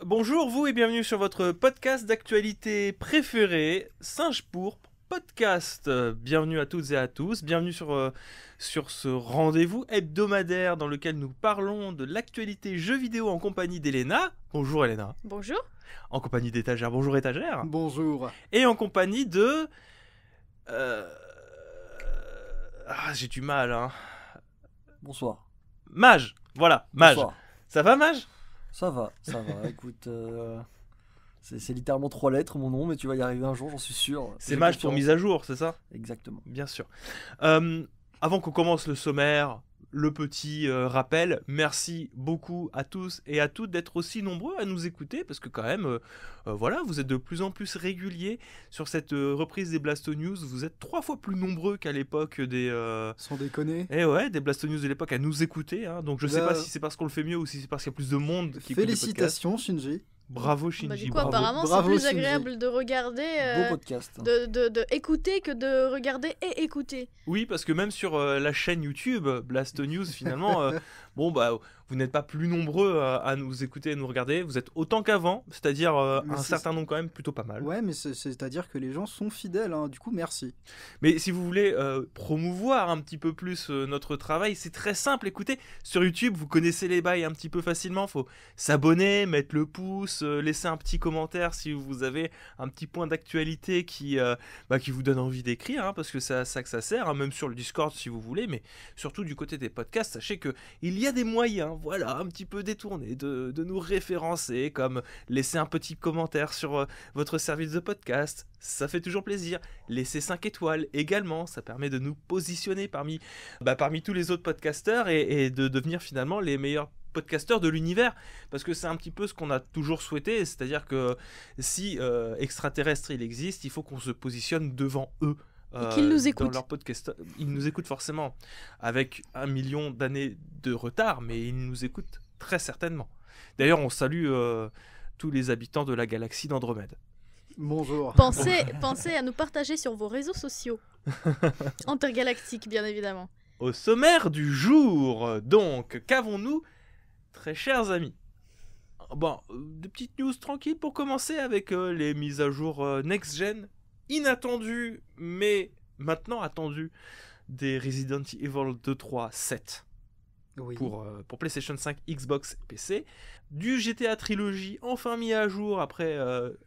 Bonjour vous et bienvenue sur votre podcast d'actualité préféré, Singe Pourpre Podcast. Bienvenue à toutes et à tous, bienvenue sur ce rendez-vous hebdomadaire dans lequel nous parlons de l'actualité jeux vidéo en compagnie d'Elena. Bonjour Elena. Bonjour. En compagnie d'Étagère. Bonjour Étagère. Bonjour. Et en compagnie de... j'ai du mal hein. Bonsoir. Mage. Voilà, Mage. Bonsoir. Ça va Mage ? Ça va. Écoute, c'est littéralement 3 lettres mon nom, mais tu vas y arriver un jour, j'en suis sûr. C'est J'ai Mage pour confiance. mise à jour, c'est ça ? Exactement. Bien sûr. Avant qu'on commence le sommaire, le petit rappel, merci beaucoup à tous et à toutes d'être aussi nombreux à nous écouter, parce que quand même, voilà, vous êtes de plus en plus réguliers sur cette reprise des Blasto News. Vous êtes 3 fois plus nombreux qu'à l'époque des... Sans déconner. des Blasto News de l'époque à nous écouter. Hein. Donc je sais pas si c'est parce qu'on le fait mieux ou si c'est parce qu'il y a plus de monde qui écoute les podcasts. Félicitations Shinji. Bravo Shinji, Bah, du coup, bravo. apparemment, c'est Bravo, plus Shinji. agréable de regarder, Beau podcast. de écouter que de regarder et écouter. Oui, parce que même sur la chaîne YouTube, Blast News, finalement, vous n'êtes pas plus nombreux à nous écouter et nous regarder. Vous êtes autant qu'avant, c'est-à-dire Mais un c'est- certain nombre quand même, plutôt pas mal. Ouais, mais c'est-à-dire que les gens sont fidèles, hein. Du coup, merci. Mais si vous voulez promouvoir un petit peu plus notre travail, c'est très simple. Écoutez, sur YouTube, vous connaissez les bails un petit peu facilement. Faut s'abonner, mettre le pouce, laisser un petit commentaire si vous avez un petit point d'actualité qui vous donne envie d'écrire, hein, parce que c'est à ça que ça sert, hein, même sur le Discord si vous voulez, mais surtout du côté des podcasts, sachez que il y a des moyens, voilà, un petit peu détournés de nous référencer, comme laisser un petit commentaire sur votre service de podcast, ça fait toujours plaisir. Laisser 5 étoiles également, ça permet de nous positionner parmi tous les autres podcasteurs et de devenir finalement les meilleurs podcasteurs de l'univers, parce que c'est un petit peu ce qu'on a toujours souhaité, c'est-à-dire que si extraterrestre il existe, il faut qu'on se positionne devant eux. Et qu'ils nous écoutent. Dans leur podcast. Ils nous écoutent forcément avec 1 million d'années de retard, mais ils nous écoutent très certainement. D'ailleurs, on salue tous les habitants de la galaxie d'Andromède. Bonjour. Pensez à nous partager sur vos réseaux sociaux. Intergalactiques, bien évidemment. Au sommaire du jour, donc, qu'avons-nous, très chers amis ? Bon, des petites news tranquilles pour commencer avec les mises à jour next-gen, inattendues, mais maintenant attendues, des Resident Evil 2, 3, 7 Oui. pour PlayStation 5, Xbox et PC, du GTA Trilogy enfin mis à jour après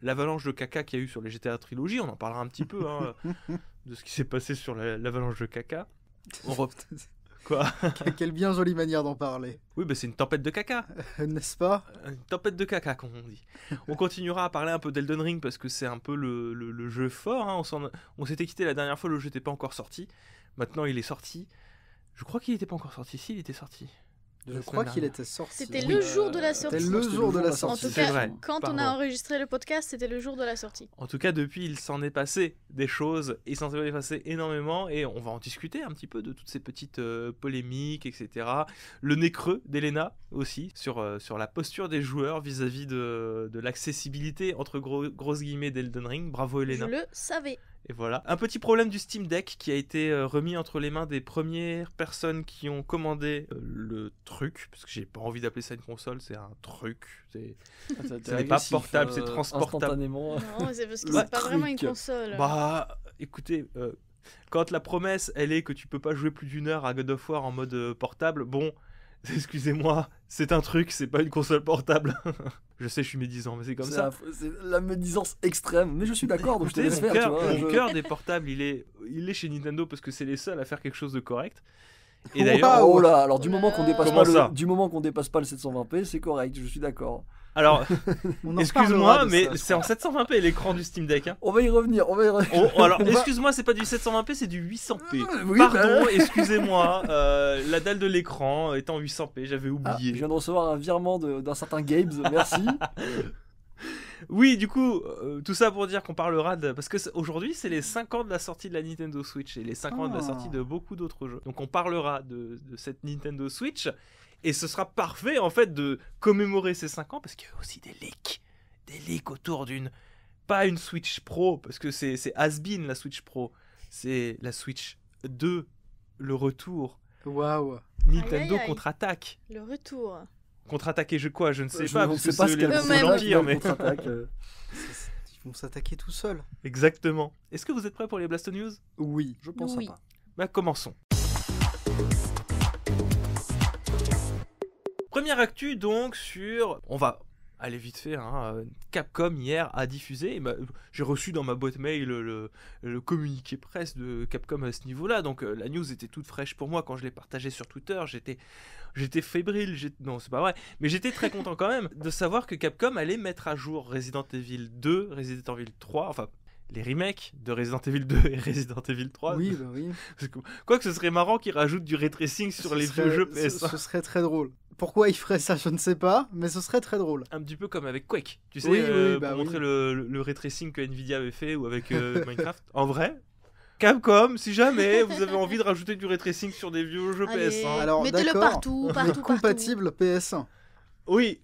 l'avalanche de caca qu'il y a eu sur les GTA Trilogy, on en parlera un petit peu hein, de ce qui s'est passé sur l'avalanche de caca. Quoi ? Quelle bien jolie manière d'en parler. Oui, c'est une tempête de caca. N'est-ce pas ? Une tempête de caca, comme on dit. On continuera à parler un peu d'Elden Ring parce que c'est un peu le jeu fort. Hein. On s'était quitté la dernière fois, le jeu n'était pas encore sorti. Maintenant, il est sorti. Je crois qu'il n'était pas encore sorti. Si, il était sorti. Je crois qu'il était sorti. C'était Oui. le jour de la sortie. C'était le jour de la En sortie. tout C'est cas, vrai. quand on Pardon. a enregistré le podcast, c'était le jour de la sortie. En tout cas, depuis, il s'en est passé des choses. Il s'en est passé énormément. Et on va en discuter un petit peu de toutes ces petites polémiques, etc. Le nez creux d'Elena aussi, sur la posture des joueurs vis-à-vis de l'accessibilité, entre grosses guillemets, d'Elden Ring. Bravo, Elena. Je le savais. Et voilà. Un petit problème du Steam Deck qui a été remis entre les mains des premières personnes qui ont commandé le truc, parce que j'ai pas envie d'appeler ça une console, c'est un truc. Ce n'est pas portable, c'est transportable. Instantanément. Non, c'est parce que Ouais, c'est pas vraiment une truc. console. Écoutez, quand la promesse, elle est que tu peux pas jouer plus d'1 heure à God of War en mode portable, bon, excusez-moi, c'est un truc, c'est pas une console portable. Je sais, je suis médisant, mais c'est comme ça. C'est la médisance extrême. Mais je suis d'accord, donc je te laisse faire. Tu vois, Mon je- cœur des portables, il est chez Nintendo parce que c'est les seuls à faire quelque chose de correct. Et Waouh, d'ailleurs, oh là, alors du Oh moment là qu'on là. dépasse Comment pas ça du moment qu'on dépasse pas le 720p, c'est correct, je suis d'accord. alors, On en excuse-moi, reparlera de mais ça, je c'est en 720p l'écran du Steam Deck. Hein. On va y revenir, Alors, On va- excuse-moi, c'est pas du 720p, c'est du 800p. Oui, Pardon, excusez-moi, la dalle de l'écran est en 800p, j'avais Ah, je oublié. viens de recevoir un virement d'un certain Gabe, merci. Oui, du coup, tout ça pour dire qu'on parlera de... Parce que aujourd'hui, c'est les 5 ans de la sortie de la Nintendo Switch et les 5 ans de la sortie de beaucoup d'autres jeux. Donc on parlera de cette Nintendo Switch et ce sera parfait en fait de commémorer ces 5 ans parce qu'il y a aussi des leaks autour d'une... Pas une Switch Pro, parce que c'est has-been la Switch Pro, c'est la Switch 2, le retour. Waouh. Nintendo Aïe, aïe, aïe. contre-attaque. Le retour. Contre-attaquer je ne sais Je pas, ne parce sais que pas c'est ce qu'elle eux-mêmes. contre-attaque, l'Empire, mais... contre-attaque, Ils vont s'attaquer tout seuls. Exactement. Est-ce que vous êtes prêts pour les Blasto News? Oui. Je pense Oui. pas. Bah, commençons. Première actu donc sur... On va aller vite fait, hein. Capcom hier a diffusé, j'ai reçu dans ma boîte mail le communiqué presse de Capcom à ce niveau-là, donc la news était toute fraîche pour moi quand je l'ai partagé sur Twitter, j'étais fébrile, non c'est pas vrai, mais j'étais très content quand même de savoir que Capcom allait mettre à jour Resident Evil 2, Resident Evil 3, enfin les remakes de Resident Evil 2 et Resident Evil 3. Oui, bah oui. Quoique ce serait marrant qu'ils rajoutent du ray tracing sur Ce les serait- vieux jeux ce- PS1. Ce serait très drôle. Pourquoi ils feraient ça, je ne sais pas, mais ce serait très drôle. Un petit peu comme avec Quake, tu sais, Oui, oui, bah pour oui. montrer le ray tracing que Nvidia avait fait, ou avec Minecraft. En vrai, Capcom, si jamais vous avez envie de rajouter du ray tracing sur des vieux jeux Allez, PS1. Alors, mettez-le d'accord, partout, Mais partout. compatible PS1. Oui,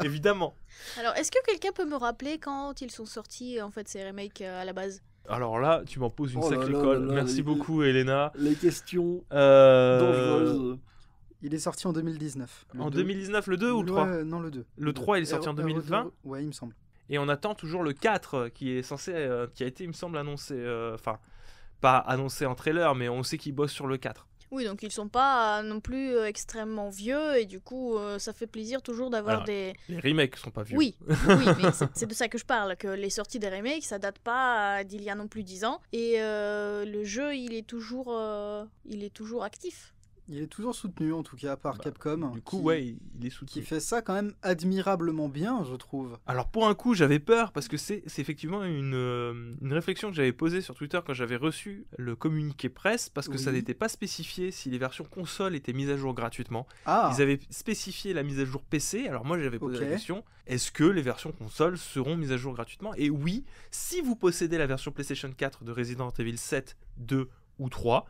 évidemment. Alors, est-ce que quelqu'un peut me rappeler quand ils sont sortis, en fait, ces remakes à la base? Alors là, tu m'en poses une Oh là sacrée là colle. là là, Merci les- beaucoup, Elena. Les questions Euh, dangereuses. Il est sorti en 2019. Le En 2. 2019, le 2 ou le 3? Ouais, non, le 2. Le 3, il est sorti en 2020. Ouais, il me semble. Et on attend toujours le 4 qui est censé, qui a été, il me semble, annoncé. Enfin, pas annoncé en trailer, mais on sait qu'ils bossent sur le 4. Oui, donc ils sont pas non plus extrêmement vieux, et du coup, ça fait plaisir toujours d'avoir Alors, des... Les remakes sont pas vieux. Oui, oui, mais c'est de ça que je parle, que les sorties des remakes, ça date pas d'il y a non plus 10 ans, et le jeu, il est toujours actif. Il est toujours soutenu, en tout cas, par Bah, Capcom. Du coup, qui- ouais, il est Qui soutenu. fait ça quand même admirablement bien, je trouve. Alors pour un coup, j'avais peur parce que c'est effectivement une réflexion que j'avais posée sur Twitter quand j'avais reçu le communiqué presse, parce que ça Oui. n'était pas spécifié si les versions console étaient mises à jour gratuitement. Ah, Ils avaient spécifié la mise à jour PC, alors moi j'avais posé Ok. la question, est-ce que les versions console seront mises à jour gratuitement? Et oui, si vous possédez la version PlayStation 4 de Resident Evil 7, 2 ou 3,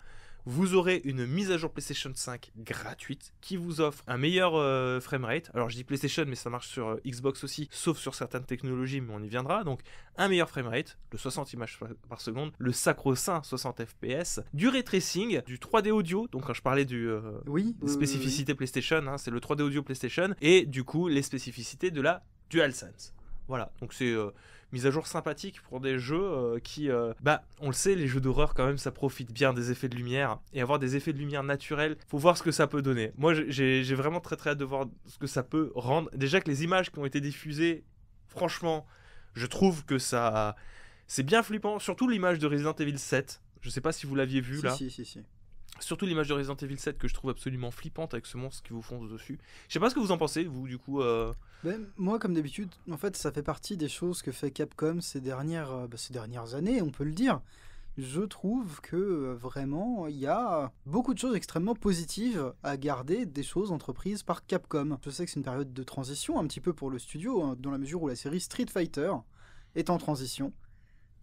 vous aurez une mise à jour PlayStation 5 gratuite qui vous offre un meilleur framerate. Alors je dis PlayStation, mais ça marche sur Xbox aussi, sauf sur certaines technologies, mais on y viendra. Donc un meilleur framerate, de 60 images par seconde, le sacro-saint 60 FPS, du ray tracing, du 3D audio. Donc quand je parlais des oui. spécificités PlayStation, hein, c'est le 3D audio PlayStation, et du coup les spécificités de la DualSense. Voilà, donc c'est mise à jour sympathique pour des jeux qui, on le sait, les jeux d'horreur quand même, ça profite bien des effets de lumière, et avoir des effets de lumière naturels, faut voir ce que ça peut donner. Moi j'ai vraiment très très hâte de voir ce que ça peut rendre. Déjà que les images qui ont été diffusées, franchement, je trouve que ça, c'est bien flippant, surtout l'image de Resident Evil 7. Je sais pas si vous l'aviez vu là. Si. Surtout l'image de Resident Evil 7 que je trouve absolument flippante avec ce monstre qui vous fonce dessus. Je sais pas ce que vous en pensez, vous, du coup. Ben, moi, comme d'habitude, en fait, ça fait partie des choses que fait Capcom ces dernières années, on peut le dire. Je trouve que vraiment, il y a beaucoup de choses extrêmement positives à garder des choses entreprises par Capcom. Je sais que c'est une période de transition un petit peu pour le studio, hein, dans la mesure où la série Street Fighter est en transition.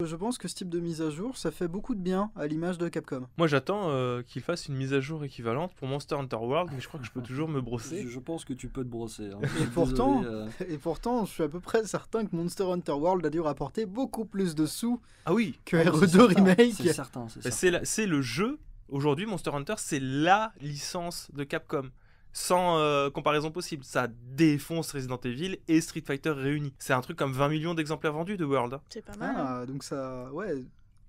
Je pense que ce type de mise à jour, ça fait beaucoup de bien à l'image de Capcom. Moi j'attends qu'il fasse une mise à jour équivalente pour Monster Hunter World, mais je crois que je peux toujours me brosser. Je pense que tu peux te brosser. hein. Et pourtant, Désolé, Et pourtant, je suis à peu près certain que Monster Hunter World a dû rapporter beaucoup plus de sous Ah oui, que c'est RE2 certain, Remake. C'est certain, c'est bah, certain. c'est le jeu. Aujourd'hui, Monster Hunter, c'est la licence de Capcom. Sans comparaison possible. Ça défonce Resident Evil et Street Fighter réunis. C'est un truc comme 20 millions d'exemplaires vendus de World. hein. C'est pas mal. hein. Ah, donc ça, ouais.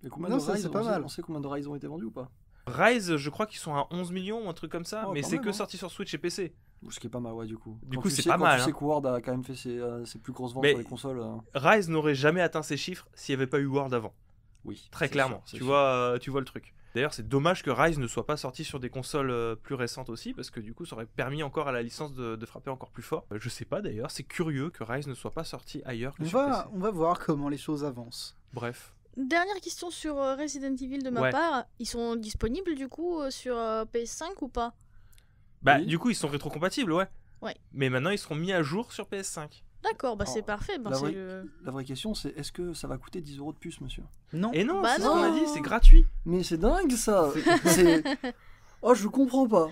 Et combien Non, de ça, Rise, c'est pas on sait- mal. On sait combien de Rise ont été vendus ou pas? Rise, je crois qu'ils sont à 11 millions ou un truc comme ça, Oh, mais quand c'est même, que hein. sorti sur Switch et PC. Ce qui est pas mal, ouais, du coup. Du Quand coup, tu c'est sais- pas quand mal, Tu sais hein. que Ward a quand même fait ses plus grosses ventes Mais- sur les consoles. Rise n'aurait jamais atteint ces chiffres s'il n'y avait pas eu World avant. Oui. Très c'est clairement. sûr, c'est Tu sûr. vois le truc. D'ailleurs, c'est dommage que Rise ne soit pas sorti sur des consoles plus récentes aussi, parce que du coup, ça aurait permis encore à la licence de frapper encore plus fort. Je sais pas d'ailleurs, c'est curieux que Rise ne soit pas sorti ailleurs que sur PC. On va voir comment les choses avancent. Bref. Dernière question sur Resident Evil de ma Ouais. part. Ils sont disponibles du coup sur PS5 ou pas? Bah, Oui. du coup, ils sont rétrocompatibles, ouais. Ouais. Mais maintenant, ils seront mis à jour sur PS5. D'accord, bah c'est Oh, parfait. Ben, la c'est vraie- le... La vraie question, c'est est-ce que ça va coûter 10 € de plus, monsieur? Non. Et non, Bah c'est ce qu'on a non. dit, c'est gratuit. Mais c'est dingue ça. C'est- Oh, je comprends pas.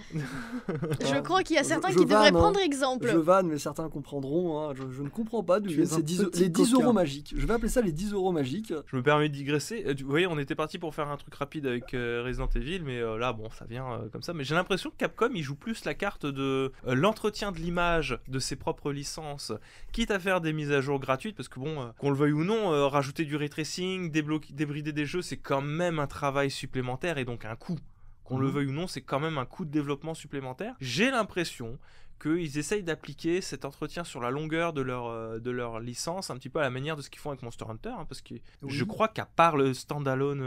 Je crois qu'il y a certains je qui devraient vanne, hein. prendre exemple. Je vanne, mais certains comprendront. Hein. Je ne comprends pas d'où Tu viennent es un ces 10 petit les 10 coquin. euros magiques. Je vais appeler ça les 10 euros magiques. Je me permets de digresser. Vous voyez, on était parti pour faire un truc rapide avec Resident Evil, mais là, bon, ça vient comme ça. Mais j'ai l'impression que Capcom, il joue plus la carte de l'entretien de l'image de ses propres licences, quitte à faire des mises à jour gratuites, parce que bon, qu'on le veuille ou non, rajouter du ray tracing, débrider des jeux, c'est quand même un travail supplémentaire et donc un coût. Qu'on le veuille ou non, c'est quand même un coût de développement supplémentaire. J'ai l'impression qu'ils essayent d'appliquer cet entretien sur la longueur de leur licence, un petit peu à la manière de ce qu'ils font avec Monster Hunter, hein, parce que je crois qu'à part le standalone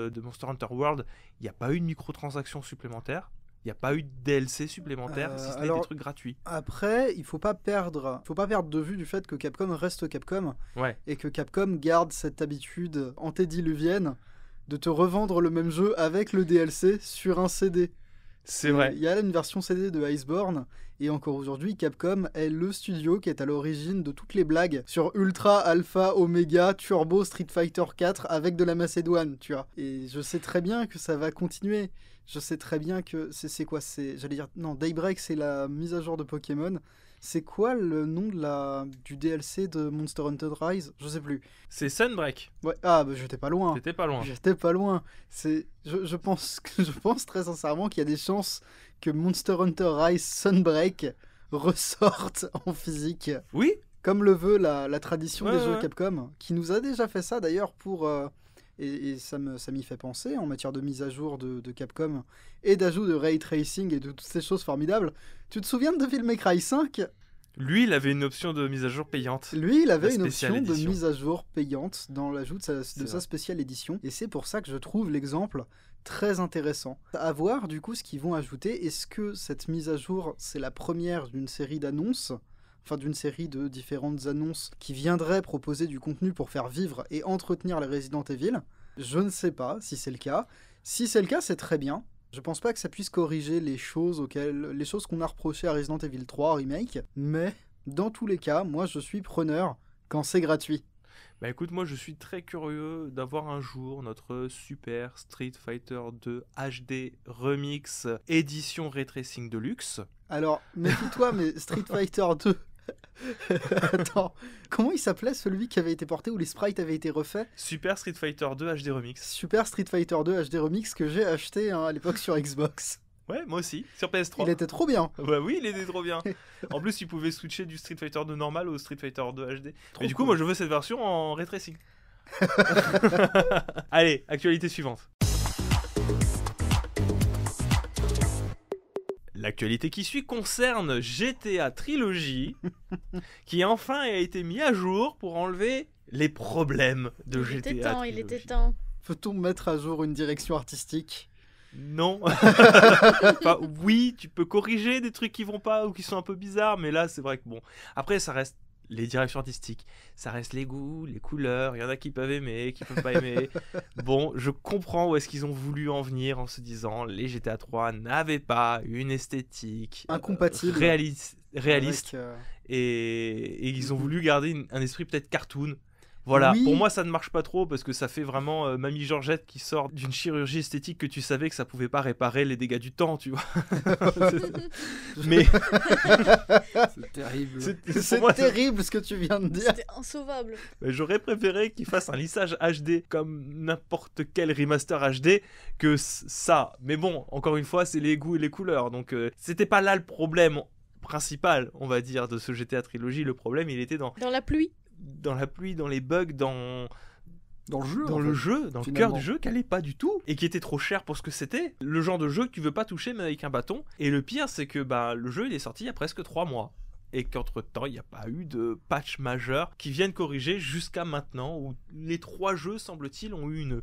de Monster Hunter World, il n'y a pas eu de microtransactions supplémentaires, il n'y a pas eu de DLC supplémentaires, si ce n'est des trucs gratuits. Après, il faut pas perdre de vue du fait que Capcom reste Capcom, Ouais. et que Capcom garde cette habitude antédiluvienne de te revendre le même jeu avec le DLC sur un CD. C'est vrai. Il y a une version CD de Iceborne, et encore aujourd'hui, Capcom est le studio qui est à l'origine de toutes les blagues sur Ultra, Alpha, Omega, Turbo, Street Fighter 4 avec de la Macédoine, tu vois. Et je sais très bien que ça va continuer. Je sais très bien que c'est quoi, j'allais dire non, Daybreak, c'est la mise à jour de Pokémon. C'est quoi le nom du DLC de Monster Hunter Rise? Je sais plus. C'est Sunbreak. Ouais, ah bah j'étais pas loin. T'étais pas loin. J'étais pas loin. Je pense très sincèrement qu'il y a des chances que Monster Hunter Rise Sunbreak ressorte en physique. Oui. Comme le veut la tradition des jeux ouais. Capcom, qui nous a déjà fait ça d'ailleurs pour... et ça m'y fait penser en matière de mise à jour de Capcom et d'ajout de ray tracing et de toutes ces choses formidables. Tu te souviens de Devil May Cry 5 ? Lui, il avait une option de mise à jour payante. Lui, il avait La une spéciale option de édition. mise à jour payante dans l'ajout de sa vrai. spéciale édition. Et c'est pour ça que je trouve l'exemple très intéressant. À voir du coup ce qu'ils vont ajouter. Est-ce que cette mise à jour, c'est la première d'une série d'annonces ? Enfin, d'une série de différentes annonces qui viendraient proposer du contenu pour faire vivre et entretenir les Resident Evil. Je ne sais pas si c'est le cas. Si c'est le cas, c'est très bien. Je pense pas que ça puisse corriger les choses qu'on a reprochées à Resident Evil 3 Remake, mais dans tous les cas, moi je suis preneur quand c'est gratuit. Bah écoute, moi je suis très curieux d'avoir un jour notre Super Street Fighter 2 HD Remix édition Ray Tracing Deluxe. Alors, méfie-toi, mais Street Fighter 2... Attends, comment il s'appelait celui qui avait été porté où les sprites avaient été refaits ? Super Street Fighter 2 HD Remix. Super Street Fighter 2 HD Remix que j'ai acheté à l'époque sur Xbox. Ouais, moi aussi, sur PS3. Il était trop bien. Bah oui, il était trop bien. En plus, il pouvait switcher du Street Fighter 2 normal au Street Fighter 2 HD. Mais du coup, cool. moi je veux cette version en Ray Tracing. Allez, actualité suivante. L'actualité qui suit concerne GTA Trilogy, qui enfin a été mis à jour pour enlever les problèmes de GTA Trilogy. Il était temps. Peut-on mettre à jour une direction artistique ? Non. Enfin, oui, tu peux corriger des trucs qui vont pas ou qui sont un peu bizarres, mais là, c'est vrai que bon. Après, ça reste les directions artistiques, ça reste les goûts, les couleurs. Il y en a qui peuvent aimer, qui peuvent pas aimer. Bon, je comprends où est-ce qu'ils ont voulu en venir en se disant les GTA 3 n'avaient pas une esthétique Incompatible. réaliste Avec, et ils ont voulu garder un esprit peut-être cartoon. Voilà, Oui. pour moi ça ne marche pas trop parce que ça fait vraiment Mamie Georgette qui sort d'une chirurgie esthétique que tu savais que ça pouvait pas réparer les dégâts du temps, tu vois. Mais C'est terrible. C'est pour moi, terrible ce que tu viens de dire. C'était insauvable. j'aurais préféré qu'ils fassent un lissage HD comme n'importe quel remaster HD que ça. Mais bon, encore une fois, c'est les goûts et les couleurs. Donc c'était pas là le problème principal, on va dire, de ce GTA Trilogy. Le problème, il était dans Dans la pluie. la pluie, dans les bugs, dans Dans le jeu. dans en le fait. jeu, dans le finalement. cœur du jeu, qui allait pas du tout et qui était trop cher pour ce que c'était. Le genre de jeu que tu veux pas toucher mais avec un bâton. Et le pire, c'est que le jeu il est sorti il y a presque 3 mois. Et qu'entre temps, il n'y a pas eu de patch majeur qui viennent corriger jusqu'à maintenant, où les 3 jeux, semble-t-il, ont eu une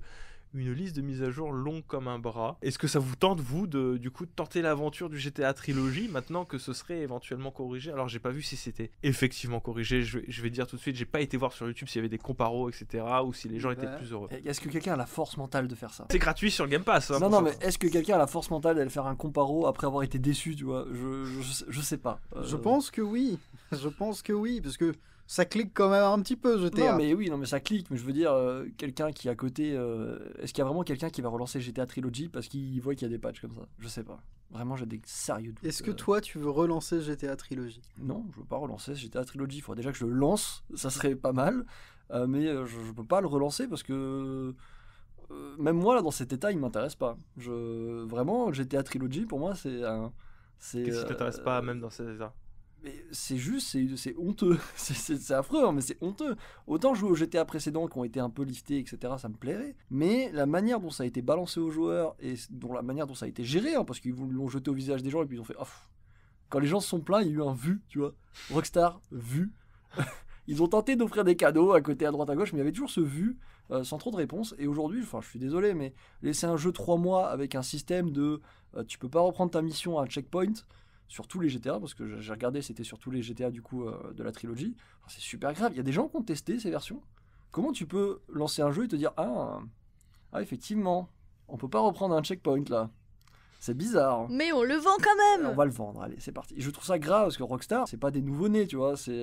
liste de mises à jour longue comme un bras. Est-ce que ça vous tente, vous, de tenter l'aventure du GTA Trilogy, maintenant que ce serait éventuellement corrigé ? Alors, j'ai pas vu si c'était effectivement corrigé, je vais dire tout de suite, j'ai pas été voir sur YouTube s'il y avait des comparos, etc., ou si les gens étaient plus heureux. Est-ce que quelqu'un a la force mentale de faire ça ? C'est gratuit sur le Game Pass. Hein, Non, pour non, ça. mais est-ce que quelqu'un a la force mentale d'aller faire un comparo après avoir été déçu, tu vois ? Je sais pas. Je pense que oui. Je pense que oui, parce que Ça clique quand même un petit peu, GTA. Non mais ça clique, mais je veux dire, quelqu'un qui est à côté, est-ce qu'il y a vraiment quelqu'un qui va relancer GTA Trilogy parce qu'il voit qu'il y a des patchs comme ça? Je sais pas. Vraiment, j'ai des sérieux doutes. Est-ce que toi, tu veux relancer GTA Trilogy? Non, je veux pas relancer GTA Trilogy. Il faudrait déjà que je le lance, ça serait pas mal, mais je peux pas le relancer parce que même moi là dans cet état, il m'intéresse pas. Vraiment, GTA Trilogy pour moi c'est un. Qu'est-ce qui t'intéresse pas même dans ces états? Mais c'est juste, c'est honteux. C'est affreux, hein, mais c'est honteux. Autant jouer aux GTA précédents qui ont été un peu liftés, etc., ça me plairait. Mais la manière dont ça a été balancé aux joueurs et la manière dont ça a été géré, hein, parce qu'ils l'ont jeté au visage des gens et puis ils ont fait. Oh, quand les gens se sont plaints, il y a eu un vu, tu vois. Rockstar, vu. Ils ont tenté d'offrir des cadeaux à côté, à droite, à gauche, mais il y avait toujours ce vu, sans trop de réponses. Et aujourd'hui, je suis désolé, mais laisser un jeu 3 mois avec un système de tu peux pas reprendre ta mission à un checkpoint sur tous les GTA, parce que j'ai regardé, c'était sur tous les GTA du coup de la trilogie. C'est super grave. Il y a des gens qui ont testé ces versions. Comment tu peux lancer un jeu et te dire ah effectivement, on peut pas reprendre un checkpoint là. C'est bizarre. Mais on le vend quand même. On va le vendre, allez, c'est parti. Je trouve ça grave parce que Rockstar, c'est pas des nouveau-nés, tu vois. C'est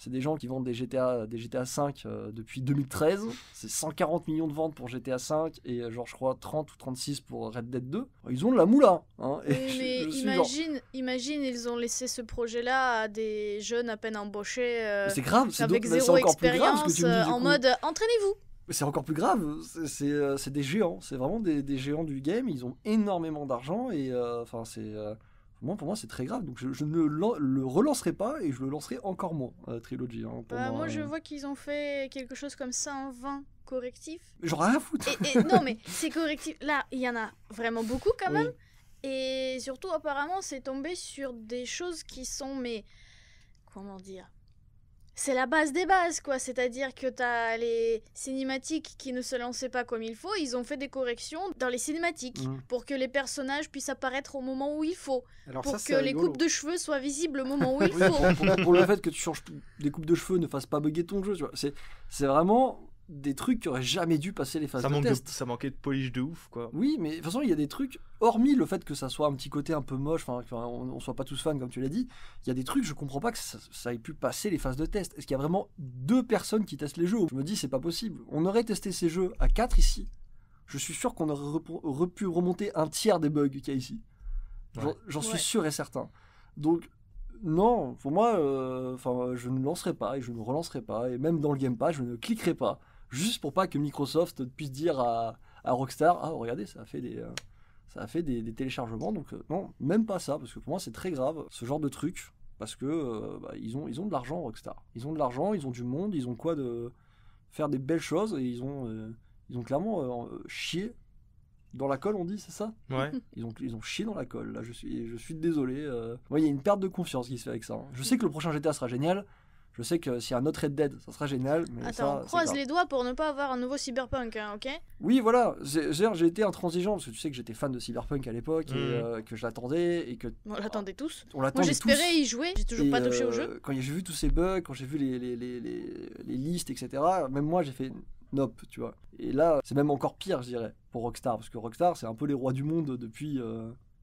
des gens qui vendent des GTA 5 depuis 2013. C'est 140 millions de ventes pour GTA 5 et je crois 30 ou 36 pour Red Dead 2. Ils ont de la moula. Hein, oui, mais imagine, ils ont laissé ce projet-là à des jeunes à peine embauchés. C'est grave, avec zéro expérience en mode entraînez-vous. C'est encore plus grave, c'est des géants, c'est vraiment des géants du game, ils ont énormément d'argent et pour moi c'est très grave, donc je ne le relancerai pas et je le lancerai encore moins, Trilogy. Hein, moi je vois qu'ils ont fait quelque chose comme 120 correctifs. J'en ai rien à foutre. Non mais ces correctifs, là il y en a vraiment beaucoup quand même, et surtout apparemment c'est tombé sur des choses qui sont, mais comment dire, c'est la base des bases, quoi. C'est-à-dire que t'as les cinématiques qui ne se lançaient pas comme il faut. Ils ont fait des corrections dans les cinématiques pour que les personnages puissent apparaître au moment où il faut. Alors pour que les coupes de cheveux soient visibles au moment où il faut. Pour le fait que tu changes des coupes de cheveux ne fasse pas bugger ton jeu, tu vois. C'est vraiment des trucs qui auraient jamais dû passer les phases de test. Ça manquait de polish de ouf, quoi. Oui, mais de toute façon, il y a des trucs, hormis le fait que ça soit un petit côté un peu moche, on soit pas tous fans, comme tu l'as dit, il y a des trucs, je comprends pas que ça ait pu passer les phases de test. Est-ce qu'il y a vraiment 2 personnes qui testent les jeux? Je me dis, c'est pas possible. On aurait testé ces jeux à 4 ici. Je suis sûr qu'on aurait pu remonter un tiers des bugs qu'il y a ici. J'en suis sûr et certain. Donc, non, pour moi, je ne lancerai pas et je ne relancerai pas. Et même dans le Game Pass, je ne cliquerai pas. Juste pour pas que Microsoft puisse dire à Rockstar, ah regardez, ça a fait des téléchargements, donc non, même pas ça, parce que pour moi c'est très grave ce genre de truc, parce que ils ont de l'argent, Rockstar, ils ont de l'argent, ils ont du monde, ils ont quoi de faire des belles choses, et ils ont clairement chié dans la colle, on dit, c'est ça? Ouais. Ils ont chié dans la colle, là je suis désolé, il y a une perte de confiance qui se fait avec ça, hein. Je sais que le prochain GTA sera génial. Je sais que s'il y a un autre Red Dead, ça sera génial. Mais attends, croise les doigts pour ne pas avoir un nouveau Cyberpunk, hein, ok? Oui, voilà. J'ai été intransigeant parce que tu sais que j'étais fan de Cyberpunk à l'époque et que je l'attendais et que. On l'attendait tous. On l'attendait. Moi j'espérais y jouer. J'ai toujours pas touché au jeu. Quand j'ai vu tous ces bugs, quand j'ai vu les listes, etc. Même moi j'ai fait nope, tu vois. Et là, c'est même encore pire, je dirais, pour Rockstar, parce que Rockstar, c'est un peu les rois du monde depuis.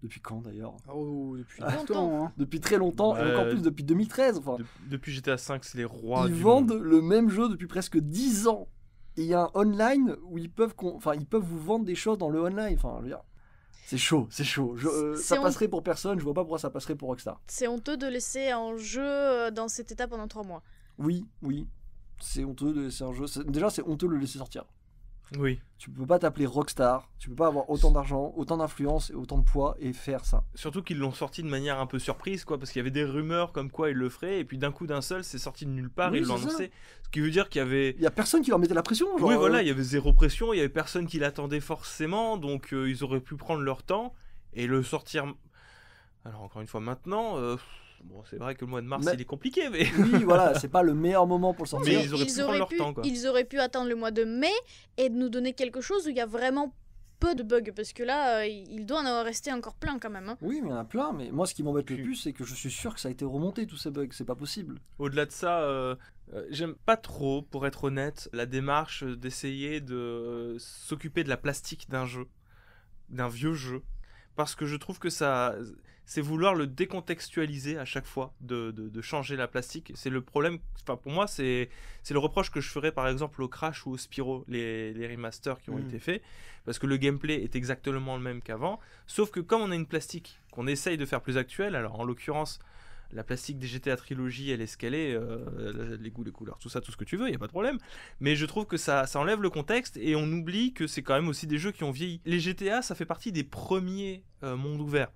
Depuis quand d'ailleurs? Depuis longtemps. Hein. Depuis très longtemps, et encore plus depuis 2013. Depuis GTA 5, c'est les rois du monde. Ils vendent le même jeu depuis presque 10 ans. Et il y a un online où ils peuvent vous vendre des choses dans le online. Enfin, je veux dire, c'est chaud. Ça passerait pour personne, je vois pas pourquoi ça passerait pour Rockstar. C'est honteux de laisser un jeu dans cet état pendant 3 mois. Oui. C'est honteux de laisser un jeu. Déjà, c'est honteux de le laisser sortir. Oui. Tu peux pas t'appeler Rockstar, tu peux pas avoir autant d'argent, autant d'influence et autant de poids et faire ça. Surtout qu'ils l'ont sorti de manière un peu surprise, quoi, parce qu'il y avait des rumeurs comme quoi ils le feraient, et puis d'un coup d'un seul, c'est sorti de nulle part, et ils l'ont annoncé. Ce qui veut dire qu'il y avait. Il y a personne qui leur mettait la pression, genre. Oui, voilà, il y avait zéro pression, il y avait personne qui l'attendait forcément, donc ils auraient pu prendre leur temps et le sortir. Alors encore une fois maintenant. Bon, c'est vrai que le mois de mars, il est compliqué, mais... Oui, voilà, c'est pas le meilleur moment pour le sortir. Mais ils auraient pu prendre leur temps, quoi. Ils auraient pu attendre le mois de mai et nous donner quelque chose où il y a vraiment peu de bugs, parce que là, il doit en rester encore plein, quand même. Hein. Oui, mais il y en a plein, mais moi, ce qui m'embête le plus, c'est que je suis sûr que ça a été remonté, tous ces bugs, c'est pas possible. Au-delà de ça, j'aime pas trop, pour être honnête, la démarche d'essayer de s'occuper de la plastique d'un jeu, d'un vieux jeu, parce que je trouve que ça c'est vouloir le décontextualiser à chaque fois, de changer la plastique. C'est le problème, enfin pour moi, c'est le reproche que je ferais par exemple au Crash ou au Spyro, les remasters qui ont été faits, parce que le gameplay est exactement le même qu'avant, sauf que comme on a une plastique qu'on essaye de faire plus actuelle, alors en l'occurrence, la plastique des GTA Trilogy, elle est ce qu'elle est, les goûts, les couleurs, tout ça, tout ce que tu veux, il n'y a pas de problème. Mais je trouve que ça enlève le contexte et on oublie que c'est quand même aussi des jeux qui ont vieilli. Les GTA, ça fait partie des premiers mondes ouverts.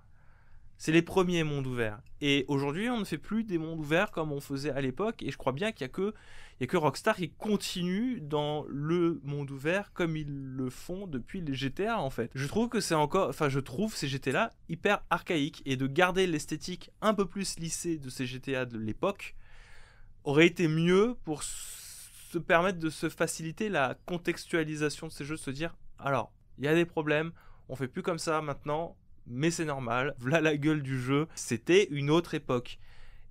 C'est les premiers mondes ouverts. Et aujourd'hui, on ne fait plus des mondes ouverts comme on faisait à l'époque. Et je crois bien qu'il n'y a que Rockstar qui continue dans le monde ouvert comme ils le font depuis les GTA en fait. Je trouve que je trouve ces GTA-là hyper archaïques. Et de garder l'esthétique un peu plus lissée de ces GTA de l'époque aurait été mieux pour se permettre de se faciliter la contextualisation de ces jeux. De se dire, alors, il y a des problèmes, on fait plus comme ça maintenant. Mais c'est normal, voilà la gueule du jeu, c'était une autre époque.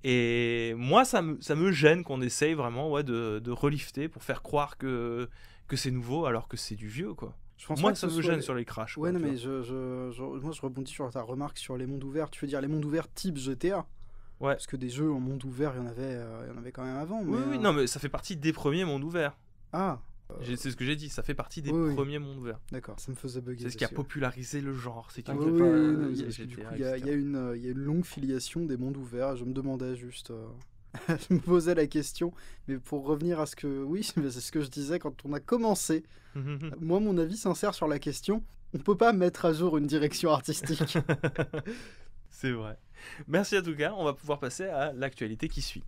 Et moi, ça me gêne qu'on essaye vraiment de relifter pour faire croire que c'est nouveau alors que c'est du vieux, quoi. Moi, ça me gêne sur les Crash. Ouais, non, mais moi, je rebondis sur ta remarque sur les mondes ouverts. Tu veux dire les mondes ouverts type GTA ? Ouais. Parce que des jeux en monde ouvert, il y en avait quand même avant. Mais oui, non, mais ça fait partie des premiers mondes ouverts. Ah. C'est ce que j'ai dit, ça fait partie des premiers mondes ouverts. D'accord, ça me faisait bugger. C'est ce qui a popularisé le genre. Il y a une longue filiation des mondes ouverts. Je me demandais juste, je me posais la question, mais pour revenir à c'est ce que je disais quand on a commencé. Moi, mon avis sincère sur la question, on peut pas mettre à jour une direction artistique. C'est vrai. Merci à tout cas, on va pouvoir passer à l'actualité qui suit.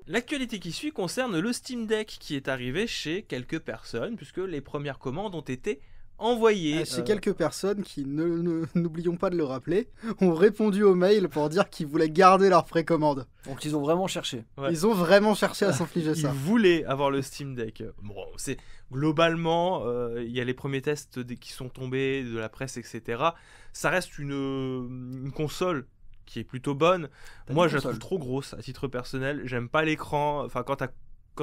L'actualité qui suit concerne le Steam Deck qui est arrivé chez quelques personnes puisque les premières commandes ont été envoyées. Chez quelques personnes qui, n'oublions pas de le rappeler, ont répondu au mail pour dire qu'ils voulaient garder leur précommande. Donc ils ont vraiment cherché. Ouais. Ils ont vraiment cherché à s'infliger ça. Ils voulaient avoir le Steam Deck. Bon, c'est globalement, il y a les premiers tests qui sont tombés de la presse, etc. Ça reste une console qui est plutôt bonne. Moi, je la trouve trop grosse à titre personnel. J'aime pas l'écran. Enfin, quand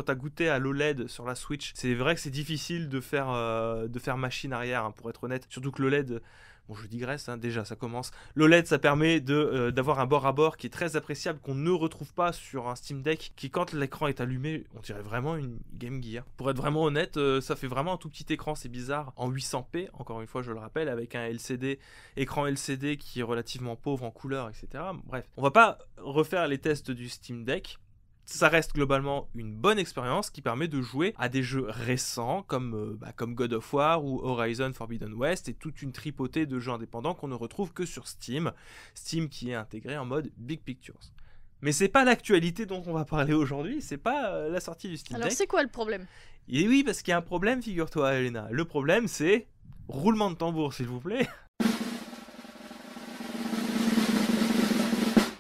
t'as goûté à l'OLED sur la Switch, c'est vrai que c'est difficile de faire machine arrière, hein, pour être honnête. Surtout que l'OLED, bon, je digresse, hein, déjà, ça commence. L'OLED, ça permet d'avoir un bord à bord qui est très appréciable, qu'on ne retrouve pas sur un Steam Deck, qui, quand l'écran est allumé, on dirait vraiment une Game Gear. Pour être vraiment honnête, ça fait vraiment un tout petit écran, c'est bizarre, en 800p, encore une fois, je le rappelle, avec un écran LCD qui est relativement pauvre en couleurs, etc. Bref, on va pas refaire les tests du Steam Deck. Ça reste globalement une bonne expérience qui permet de jouer à des jeux récents comme God of War ou Horizon Forbidden West et toute une tripotée de jeux indépendants qu'on ne retrouve que sur Steam. Steam qui est intégré en mode Big Pictures. Mais c'est pas l'actualité dont on va parler aujourd'hui, c'est pas la sortie du Steam Deck. Alors c'est quoi le problème ? Et oui, parce qu'il y a un problème, figure-toi, Elena. Le problème, c'est... Roulement de tambour, s'il vous plaît.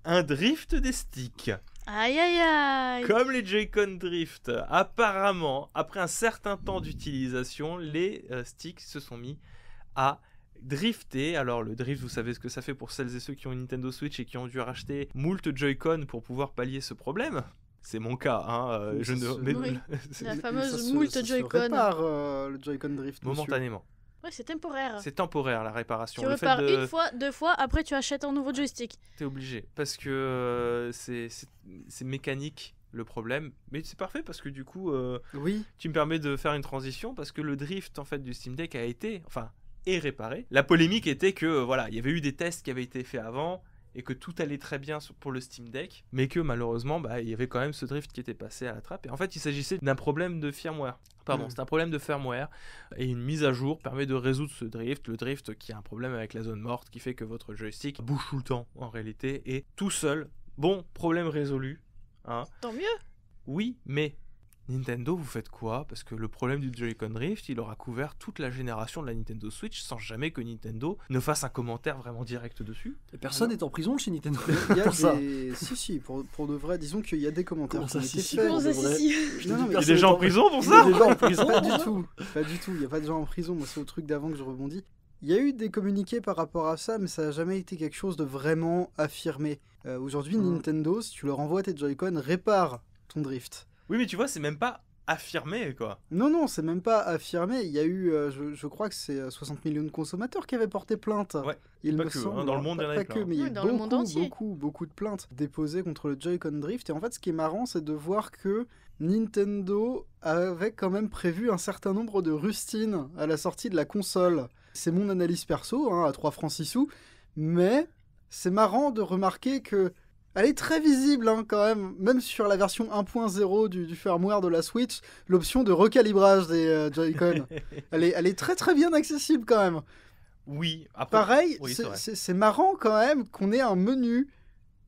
Un drift des sticks. Aïe aïe aïe. Comme les Joy-Con Drift, apparemment, après un certain temps d'utilisation, les sticks se sont mis à drifter. Alors le drift, vous savez ce que ça fait pour celles et ceux qui ont une Nintendo Switch et qui ont dû racheter moult Joy-Con pour pouvoir pallier ce problème. C'est mon cas, hein. La fameuse moult Joy-Con. Ça répare le Joy-Con Drift. Momentanément. Ouais, c'est temporaire. C'est temporaire la réparation. Tu repars une fois, 2 fois, après tu achètes un nouveau joystick. T'es obligé, parce que c'est mécanique le problème. Mais c'est parfait parce que du coup, oui. Tu me permets de faire une transition parce que le drift en fait du Steam Deck est réparé. La polémique était que voilà, il y avait eu des tests qui avaient été faits avant et que tout allait très bien pour le Steam Deck, mais que malheureusement, il y avait quand même ce drift qui était passé à la trappe. Et en fait, il s'agissait d'un problème de firmware. C'est un problème de firmware et une mise à jour permet de résoudre ce drift. Le drift qui a un problème avec la zone morte qui fait que votre joystick bouge tout le temps en réalité et tout seul. Bon, problème résolu. Hein. Tant mieux. Oui, mais Nintendo, vous faites quoi ? Parce que le problème du Joy-Con Drift, il aura couvert toute la génération de la Nintendo Switch sans jamais que Nintendo ne fasse un commentaire vraiment direct dessus. Et personne n'est en prison chez Nintendo. Il y a des... Si, pour de vrai, disons qu'il y a des commentaires qui ont été faits. Il y a des gens en prison pour ça ? Il y a des gens en prison. Pas du tout, il n'y a pas de gens en prison, moi c'est au truc d'avant que je rebondis. Il y a eu des communiqués par rapport à ça, mais ça n'a jamais été quelque chose de vraiment affirmé. Aujourd'hui, Nintendo, si tu leur envoies tes Joy-Con, répare ton drift. Oui, mais tu vois, c'est même pas affirmé, quoi. Non, c'est même pas affirmé. Il y a eu, je crois que c'est 60 millions de consommateurs qui avaient porté plainte. Ouais, Il pas me que, semble. hein, dans le monde, il y en avait Pas plein. que, mais il y a Oui, eu dans le monde entier. beaucoup de plaintes déposées contre le Joy-Con Drift. Et en fait, ce qui est marrant, c'est de voir que Nintendo avait quand même prévu un certain nombre de rustines à la sortie de la console. C'est mon analyse perso, hein, à 3 francs 6 sous. Mais c'est marrant de remarquer que elle est très visible, hein, quand même sur la version 1.0 du firmware de la Switch, l'option de recalibrage des Joy-Con. elle est très très bien accessible quand même. Oui, après... Pareil, Oui, c'est vrai. c'est marrant quand même qu'on ait un menu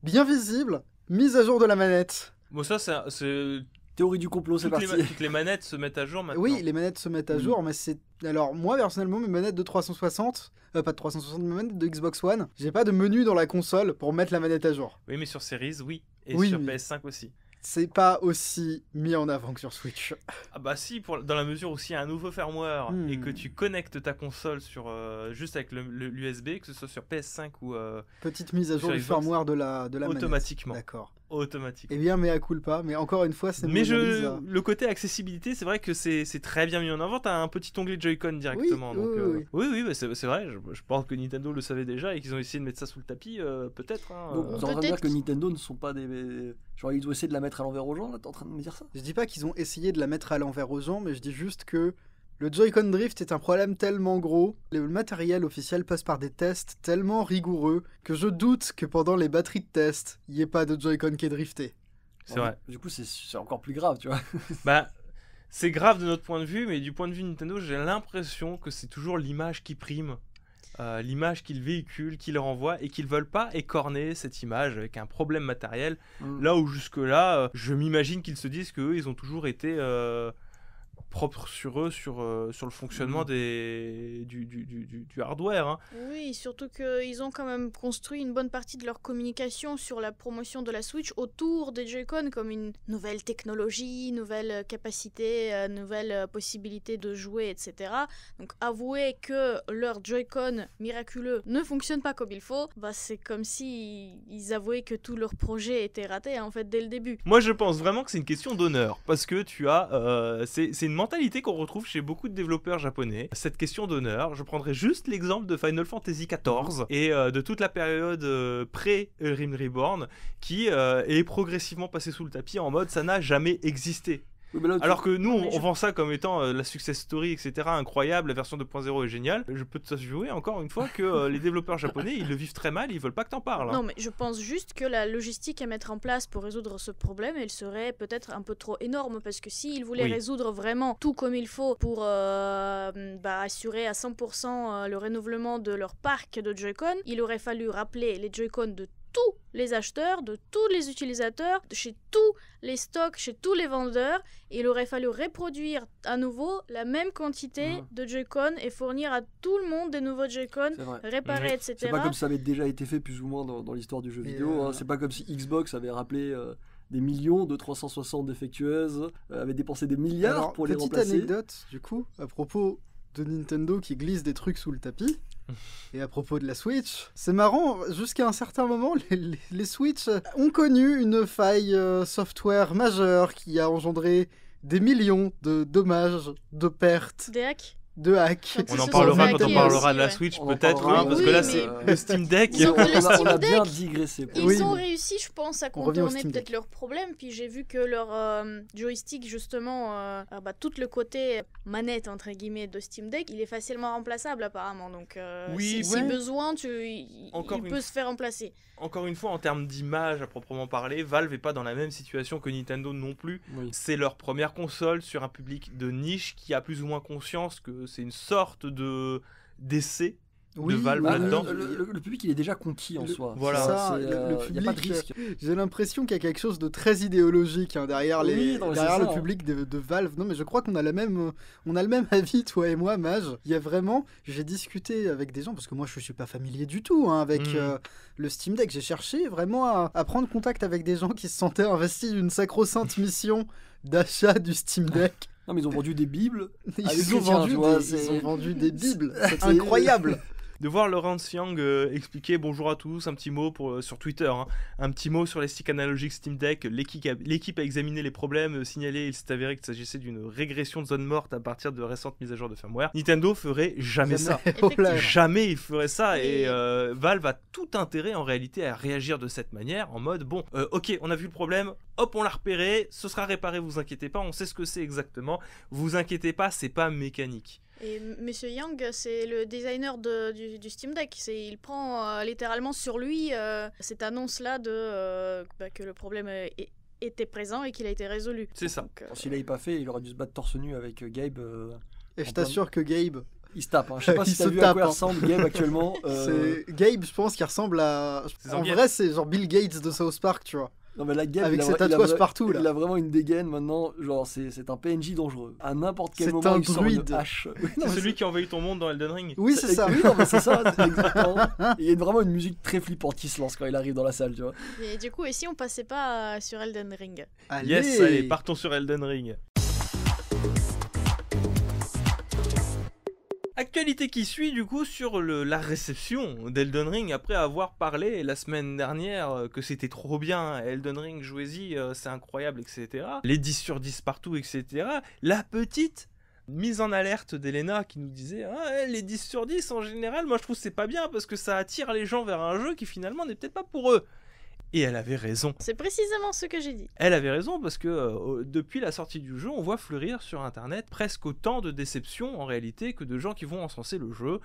bien visible, mise à jour de la manette. Bon, ça, c'est... Théorie du complot, c'est Toutes les, parti. toutes les manettes se mettent à jour maintenant. Oui, les manettes se mettent à Oui. jour, mais c'est... Alors, moi, personnellement, mes manettes de 360... pas de 360, mes manettes de Xbox One, j'ai pas de menu dans la console pour mettre la manette à jour. Oui, mais sur Series, oui. Et Oui, sur mais- PS5 aussi. C'est pas aussi mis en avant que sur Switch. Ah bah si, dans la mesure où s'il y a un nouveau firmware et que tu connectes ta console sur juste avec l'USB, que ce soit sur PS5 ou Petite mise à jour Sur du Xbox, firmware de la manette. automatiquement. D'accord. Automatique. Eh bien, mea culpa, mais encore une fois, c'est mon Mais analyse, le côté accessibilité, c'est vrai que c'est très bien mis en avant. T'as un petit onglet Joy-Con directement. Oui, donc, oui. oui, bah, c'est vrai. Je pense que Nintendo le savait déjà et qu'ils ont essayé de mettre ça sous le tapis, peut-être. Hein, Donc, vous êtes en train de dire Peut-être que Nintendo ne sont pas des. Genre, ils ont essayé de la mettre à l'envers aux gens, là, t'es en train de me dire ça? Je dis pas qu'ils ont essayé de la mettre à l'envers aux gens, mais je dis juste que le Joy-Con Drift est un problème tellement gros, le matériel officiel passe par des tests tellement rigoureux, que je doute que pendant les batteries de test, il n'y ait pas de Joy-Con qui est drifté. C'est vrai. Du coup, c'est encore plus grave, tu vois. Bah, c'est grave de notre point de vue, mais du point de vue Nintendo, j'ai l'impression que c'est toujours l'image qui prime. L'image qu'ils véhiculent, qu'ils renvoient et qu'ils veulent pas écorner cette image avec un problème matériel. Là où jusque-là, je m'imagine qu'ils se disent qu'eux, ils ont toujours été propres sur eux, sur le fonctionnement du hardware. Hein. Oui, surtout qu'ils ont quand même construit une bonne partie de leur communication sur la promotion de la Switch autour des Joy-Con comme une nouvelle technologie, nouvelle capacité, nouvelle possibilité de jouer, etc. Donc avouer que leur Joy-Con miraculeux ne fonctionne pas comme il faut, bah c'est comme si ils avouaient que tout leur projet était raté en fait dès le début. Moi, je pense vraiment que c'est une question d'honneur parce que tu as, c'est une mentalité qu'on retrouve chez beaucoup de développeurs japonais. Cette question d'honneur, je prendrai juste l'exemple de Final Fantasy XIV et de toute la période pré-Realm Reborn qui est progressivement passée sous le tapis en mode ça n'a jamais existé. Oui, mais là, Alors que nous, mais on vend ça comme étant la success story, etc. Incroyable, la version 2.0 est géniale. Je peux te jouer encore une fois que les développeurs japonais, ils le vivent très mal, ils veulent pas que t'en parles. Hein. Non, mais je pense juste que la logistique à mettre en place pour résoudre ce problème, elle serait peut-être un peu trop énorme parce que s'ils voulaient Oui. résoudre vraiment tout comme il faut pour assurer à 100% le renouvellement de leur parc de Joy-Con, il aurait fallu rappeler les Joy-Con de tous les acheteurs, de tous les utilisateurs, de chez tous les stocks, chez tous les vendeurs. Et il aurait fallu reproduire à nouveau la même quantité de Joy-Con et fournir à tout le monde des nouveaux Joy-Con, c'est vrai. réparés, Oui. etc. C'est pas comme ça avait déjà été fait plus ou moins dans l'histoire du jeu Et vidéo. Hein. C'est pas comme si Xbox avait rappelé des millions de 360 défectueuses, avait dépensé des milliards Alors, pour les petite remplacer. anecdote, du coup, à propos de Nintendo qui glisse des trucs sous le tapis, et à propos de la Switch, c'est marrant, jusqu'à un certain moment, les Switch ont connu une faille software majeure qui a engendré des millions de dommages, de pertes, Des hacks. de hacks. Quand On ils en se parlera sont quand on hackés parlera aussi, de la ouais. Switch, On en peut-être, parlera, hein, parce oui, que là, mais- c'est le Steam Deck. Sauf que le on a Steam bien Deck, digressé. Ils Oui, ont mais- réussi, je pense, à On revient au contourner Steam peut-être Deck. leurs problèmes. Puis j'ai vu que leur joystick, justement, tout le côté manette, entre guillemets, de Steam Deck, il est facilement remplaçable apparemment. Donc Oui, si ouais. besoin, il Encore peut une se faire remplacer. Encore une fois, en termes d'image à proprement parler, Valve est pas dans la même situation que Nintendo non plus. Oui. C'est leur première console sur un public de niche qui a plus ou moins conscience que c'est une sorte de d'essai de Valve Bah, là-dedans. le public il est déjà conquis en Le- soi. Voilà. Ça, C'est, le y a pas de public, risque. J'ai l'impression qu'il y a quelque chose de très idéologique hein, derrière, Oui, non, mais derrière c'est le ça, hein. public de Valve. Non, mais je crois qu'on a on a le même avis, toi et moi, Mage. Il y a vraiment, j'ai discuté avec des gens, parce que moi je suis pas familier du tout hein, avec le Steam Deck. J'ai cherché vraiment à prendre contact avec des gens qui se sentaient investis d'une sacro-sainte mission d'achat du Steam Deck. Non mais ils ont vendu des bibles. Ils les ont chrétiens, tu vois, ils ont vendu des bibles. C'est c'est- incroyable. de voir Laurence Young expliquer bonjour à tous, un petit mot sur Twitter, hein, un petit mot sur les sticks analogiques Steam Deck. L'équipe a examiné les problèmes signalés. Il s'est avéré qu'il s'agissait d'une régression de zone morte à partir de récentes mises à jour de firmware. Nintendo ferait jamais ça. Jamais il ferait ça. Et Valve a tout intérêt en réalité à réagir de cette manière, en mode bon, ok, on a vu le problème, hop, on l'a repéré, ce sera réparé, vous inquiétez pas, on sait ce que c'est exactement, vous inquiétez pas, c'est pas mécanique. Et Monsieur Young, c'est le designer du Steam Deck. Il prend littéralement sur lui cette annonce-là que le problème était présent et qu'il a été résolu. C'est ça. Donc, S'il l'avait pas fait, il aurait dû se battre torse nu avec Gabe. Et je t'assure que Gabe... Il se tape. Hein. Je sais pas si t'as vu à quoi il ressemble Gabe actuellement. Gabe, je pense qu'il ressemble à... En vrai, c'est genre Bill Gates de South Park, tu vois. Non mais là, Gabe, avec ses tatouages partout là. Il a vraiment une dégaine maintenant, genre c'est un PNJ dangereux. À n'importe quel moment, il sort une hache. C'est celui qui a envahi ton monde dans Elden Ring. Oui, c'est ça. Oui, non, mais c'est ça, exactement. Il y a vraiment une musique très flippante qui se lance quand il arrive dans la salle, tu vois. Et du coup, et si on passait pas sur Elden Ring? Yes, allez, partons sur Elden Ring. Actualité qui suit du coup sur la réception d'Elden Ring après avoir parlé la semaine dernière que c'était trop bien, Elden Ring, jouez-y, c'est incroyable, etc. Les 10 sur 10 partout, etc. La petite mise en alerte d'Elena qui nous disait les 10 sur 10 en général, moi je trouve que c'est pas bien parce que ça attire les gens vers un jeu qui finalement n'est peut-être pas pour eux. Et elle avait raison. C'est précisément ce que j'ai dit. Elle avait raison parce que depuis la sortie du jeu, on voit fleurir sur internet presque autant de déceptions en réalité que de gens qui vont encenser le jeu.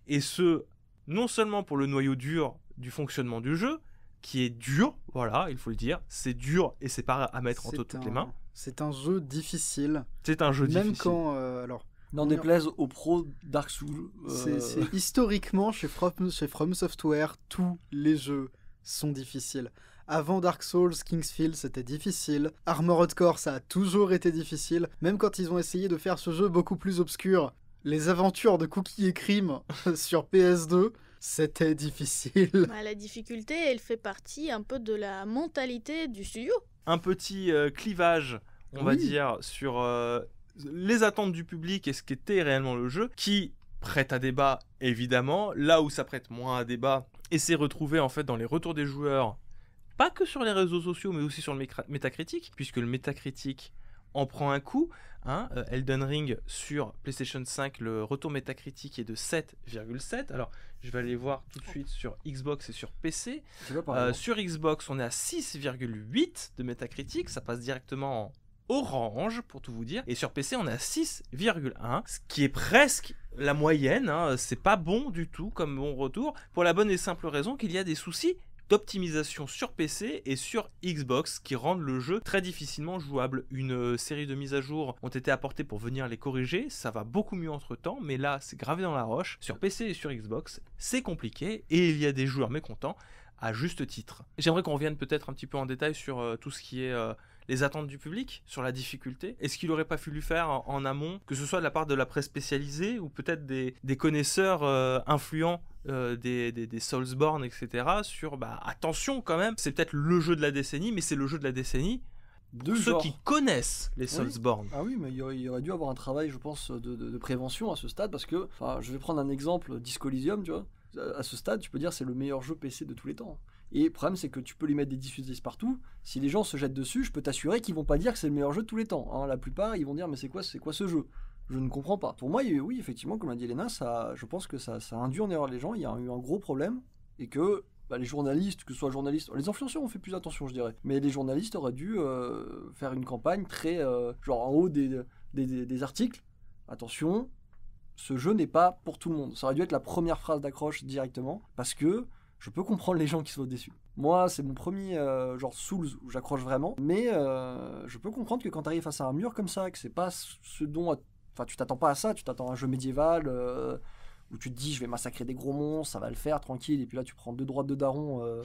Et ce, non seulement pour le noyau dur du fonctionnement du jeu, qui est dur, voilà, il faut le dire, c'est dur et c'est pas à mettre entre toutes les mains. C'est un jeu difficile. C'est un jeu difficile. Même quand... alors, n'en déplaise aux pros Dark Souls. C'est historiquement, chez From Software, tous les jeux sont difficiles. Avant Dark Souls, Kingsfield, c'était difficile. Armored Core, ça a toujours été difficile. Même quand ils ont essayé de faire ce jeu beaucoup plus obscur, les aventures de Cookie et Cream sur PS2, c'était difficile. La difficulté, elle fait partie un peu de la mentalité du studio. Un petit clivage, on va dire, sur les attentes du public et ce qu'était réellement le jeu, qui prête à débat, évidemment. Là où ça prête moins à débat, et c'est retrouvé en fait dans les retours des joueurs, pas que sur les réseaux sociaux, mais aussi sur le Metacritic, puisque le Metacritic en prend un coup. Elden Ring sur PlayStation 5, le retour Metacritic est de 7,7. Alors, je vais aller voir tout de suite sur Xbox et sur PC. Sur Xbox, on est à 6,8 de Metacritic, ça passe directement en orange pour tout vous dire, et sur PC on est à 6,1, ce qui est presque la moyenne, hein. C'est pas bon du tout comme bon retour, pour la bonne et simple raison qu'il y a des soucis d'optimisation sur PC et sur Xbox qui rendent le jeu très difficilement jouable. Une série de mises à jour ont été apportées pour venir les corriger, ça va beaucoup mieux entre temps, mais là c'est gravé dans la roche. Sur PC et sur Xbox c'est compliqué et il y a des joueurs mécontents à juste titre. J'aimerais qu'on revienne peut-être un petit peu en détail sur tout ce qui est les attentes du public, sur la difficulté. Est-ce qu'il n'aurait pas fallu faire en amont, que ce soit de la part de la presse spécialisée ou peut-être des connaisseurs influents des Soulsborne, etc. sur attention quand même, c'est peut-être le jeu de la décennie, mais c'est le jeu de la décennie pour ceux qui connaissent les Soulsborne. Ah oui, mais il y aurait dû avoir un travail, je pense, de prévention à ce stade, parce que, je vais prendre un exemple, Disco Elysium, tu vois. À ce stade, tu peux dire c'est le meilleur jeu PC de tous les temps. Et le problème, c'est que tu peux lui mettre des 10/10 partout. Si les gens se jettent dessus, je peux t'assurer qu'ils vont pas dire que c'est le meilleur jeu de tous les temps. Hein. La plupart, ils vont dire mais c'est quoi ce jeu ? Je ne comprends pas. Pour moi, oui, effectivement, comme l'a dit Elena, je pense que ça induit en erreur les gens. Il y a eu un gros problème et que les journalistes, que ce soit journalistes, les influenceurs ont fait plus attention, je dirais. Mais les journalistes auraient dû faire une campagne très genre en haut des articles. Attention. Ce jeu n'est pas pour tout le monde. Ça aurait dû être la première phrase d'accroche directement, parce que je peux comprendre les gens qui sont déçus. Moi, c'est mon premier genre Souls où j'accroche vraiment, mais je peux comprendre que quand tu arrives face à un mur comme ça, que c'est pas ce dont... Enfin, tu t'attends pas à ça, tu t'attends à un jeu médiéval où tu te dis je vais massacrer des gros monstres, ça va le faire, tranquille, et puis là tu prends 2 droites de daron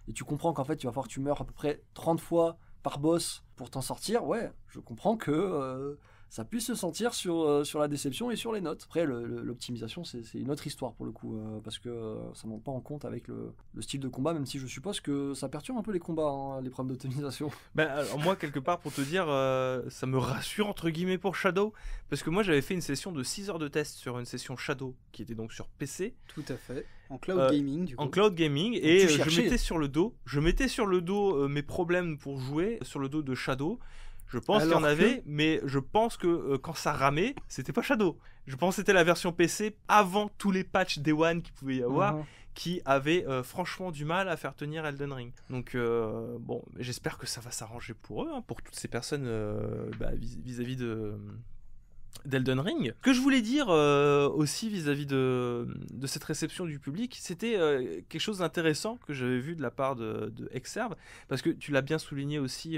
et tu comprends qu'en fait tu vas falloir que tu meurs à peu près 30 fois par boss pour t'en sortir. Ouais, je comprends que... ça puisse se sentir sur la déception et sur les notes. Après, l'optimisation, c'est une autre histoire pour le coup, parce que ça ne monte pas en compte avec le style de combat, même si je suppose que ça perturbe un peu les combats, hein, les problèmes d'optimisation. Ben, alors moi, quelque part, pour te dire, ça me rassure, entre guillemets, pour Shadow, parce que moi, j'avais fait une session de 6 heures de test sur une session Shadow, qui était donc sur PC. Tout à fait. En cloud gaming, du coup. En cloud gaming, Donc, et tu je cherchais. mettais sur le dos, mes problèmes pour jouer, sur le dos de Shadow. Je pense qu'il y en Alors avait, mais je pense que quand ça ramait, c'était pas Shadow. Je pense que c'était la version PC avant tous les patchs Day One qu'il pouvait y avoir, qui avait franchement du mal à faire tenir Elden Ring. Donc bon, j'espère que ça va s'arranger pour eux, hein, pour toutes ces personnes vis-à-vis d'Elden Ring. Ce que je voulais dire aussi vis-à-vis de cette réception du public, c'était quelque chose d'intéressant que j'avais vu de la part de Exerve, parce que tu l'as bien souligné aussi,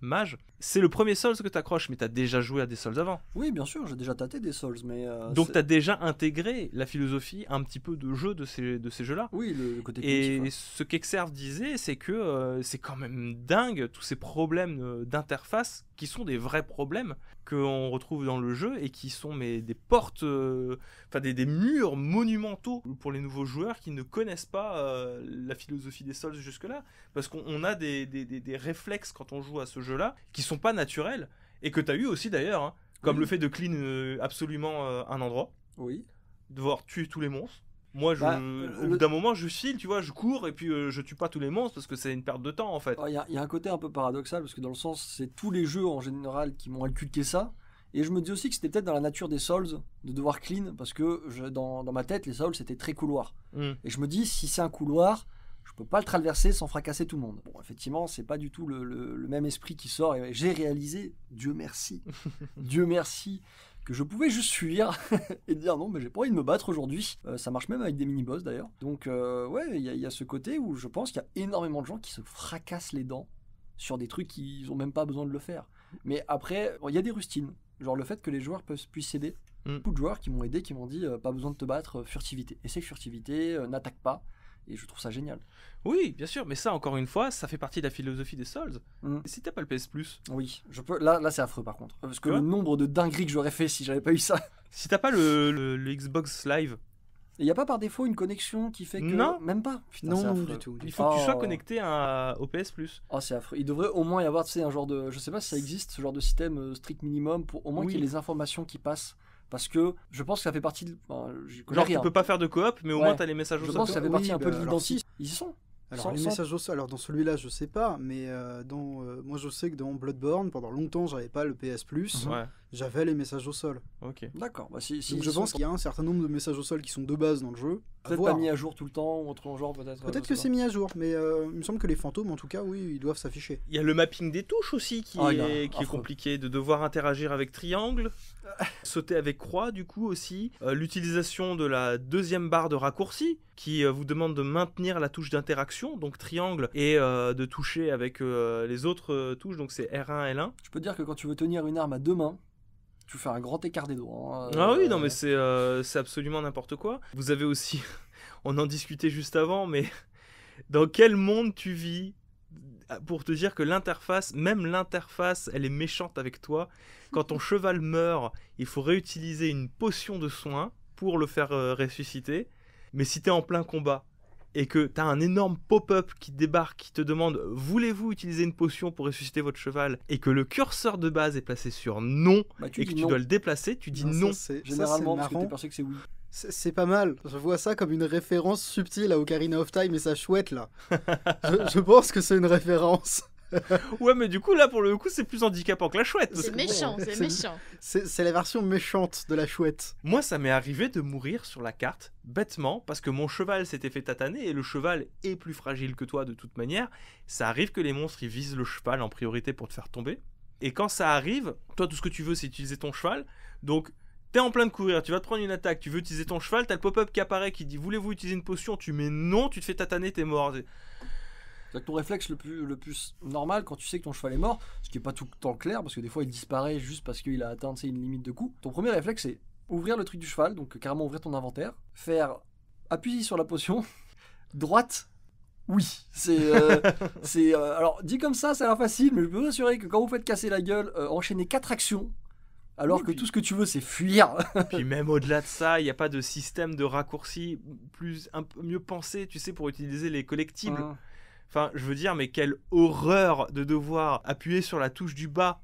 Mage, c'est le premier Souls que tu accroches, mais tu as déjà joué à des Souls avant. Oui, bien sûr, j'ai déjà tâté des Souls, mais... Donc tu as déjà intégré la philosophie un petit peu de jeu de ces jeux-là. Oui, le côté Et cognitif, ce qu'Exerve disait, c'est que c'est quand même dingue tous ces problèmes d'interface qui sont des vrais problèmes qu'on retrouve dans le jeu et qui sont des portes, des murs monumentaux pour les nouveaux joueurs qui ne connaissent pas la philosophie des Souls jusque-là. Parce qu'on a des réflexes quand on joue à ce jeu-là qui sont pas naturels et que tu as eu aussi d'ailleurs, hein, comme Oui. le fait de clean absolument un endroit, Oui. devoir tuer tous les monstres. Moi, au bout d'un moment, je file, tu vois, je cours et puis je tue pas tous les monstres parce que c'est une perte de temps en fait. Il y a un côté un peu paradoxal, parce que dans le sens, c'est tous les jeux en général qui m'ont inculqué ça. Et je me dis aussi que c'était peut-être dans la nature des Souls de devoir clean, parce que dans ma tête, les Souls c'était très couloir. Et je me dis, si c'est un couloir, je peux pas le traverser sans fracasser tout le monde. Bon, effectivement, c'est pas du tout le même esprit qui sort. Et j'ai réalisé, Dieu merci, Dieu merci, que je pouvais juste fuir et dire non, mais j'ai pas envie de me battre aujourd'hui. Ça marche même avec des mini-boss d'ailleurs. Donc, ouais, il y a ce côté où je pense qu'il y a énormément de gens qui se fracassent les dents sur des trucs qu'ils ont même pas besoin de le faire. Mais après, il y a des rustines. Genre le fait que les joueurs puissent aider. Beaucoup de joueurs qui m'ont aidé, qui m'ont dit pas besoin de te battre, furtivité. Essaye furtivité, n'attaque pas. Et je trouve ça génial. Oui, bien sûr, mais ça, encore une fois, ça fait partie de la philosophie des Souls. Et si t'as pas le PS Plus, Oui, je peux. Là c'est affreux par contre. Parce que le nombre de dingueries que j'aurais fait si j'avais pas eu ça. si t'as pas le Xbox Live, Et y a pas par défaut une connexion qui fait que. Non. Même pas. Putain, c'est Non, affreux. du tout. il faut que tu sois connecté au PS Plus. Oh, c'est affreux. Il devrait au moins y avoir, tu sais, un genre de. Je sais pas si ça existe, ce genre de système strict minimum pour au moins qu'il y ait les informations qui passent. Parce que je pense que ça fait partie de. J'y connais Genre, rien. tu peux pas faire de coop, mais au Ouais. moins t'as les messages au Je sol. pense que ça fait partie Oui, un peu de alors l'identité. Ils y sont. Alors Sans- les sans- messages au sol, alors dans celui-là je sais pas, mais moi je sais que dans Bloodborne, pendant longtemps j'avais pas le PS Plus, Ouais, j'avais les messages au sol. ok. D'accord. Bah, si Donc je pense qu'il y a un certain nombre de messages au sol qui sont de base dans le jeu. À peut-être voir. pas mis à jour tout le temps ou autre genre peut-être. Peut-être je que sais c'est mis à jour, mais il me semble que les fantômes en tout cas, oui, ils doivent s'afficher. Il y a le mapping des touches aussi qui Ah, est affreux. compliqué, de devoir interagir avec triangle, sauter avec croix du coup aussi, l'utilisation de la deuxième barre de raccourci qui vous demande de maintenir la touche d'interaction, donc triangle, et de toucher avec les autres touches, donc c'est R1, L1. Je peux te dire que quand tu veux tenir une arme à deux mains, tu fais un grand écart des doigts. Hein. Ah oui, non mais c'est absolument n'importe quoi. Vous avez aussi, on en discutait juste avant, mais dans quel monde tu vis pour te dire que l'interface, même l'interface, elle est méchante avec toi. Quand ton cheval meurt, il faut réutiliser une potion de soin pour le faire ressusciter. Mais si t'es en plein combat et que t'as un énorme pop-up qui débarque, qui te demande « Voulez-vous utiliser une potion pour ressusciter votre cheval ?» et que le curseur de base est placé sur « Non » Bah, tu et que dis tu non. dois le déplacer, tu dis non. Généralement, parce que t'es marrant. persuadé que c'est oui. C'est pas mal. Je vois ça comme une référence subtile à Ocarina of Time et sa chouette là. je pense que c'est une référence. Ouais, mais du coup, là, pour le coup, c'est plus handicapant que la chouette. parce C'est que méchant, bon, c'est c'est- méchant. C'est la version méchante de la chouette. Moi, ça m'est arrivé de mourir sur la carte, bêtement, parce que mon cheval s'était fait tataner, et le cheval est plus fragile que toi de toute manière. Ça arrive que les monstres, ils visent le cheval en priorité pour te faire tomber. Et quand ça arrive, toi, tout ce que tu veux, c'est utiliser ton cheval. Donc, t'es en plein de courir, tu vas te prendre une attaque, tu veux utiliser ton cheval, t'as le pop-up qui apparaît qui dit « Voulez-vous utiliser une potion ?» Tu mets « Non », tu te fais tataner, t'es mort. C'est que ton réflexe le plus normal quand tu sais que ton cheval est mort, ce qui est pas tout le temps clair parce que des fois il disparaît juste parce qu'il a atteint une limite de coup. Ton premier réflexe c'est ouvrir le truc du cheval, donc carrément ouvrir ton inventaire, faire appuyer sur la potion, droite. Oui, alors dit comme ça a l'air facile, mais je peux vous assurer que quand vous faites casser la gueule, enchaîner 4 actions, Alors Oui, que puis- tout ce que tu veux, c'est fuir. Puis même au-delà de ça, il n'y a pas de système de raccourci un peu mieux pensé, tu sais, pour utiliser les collectibles. Hein. Enfin, je veux dire, mais quelle horreur de devoir appuyer sur la touche du bas,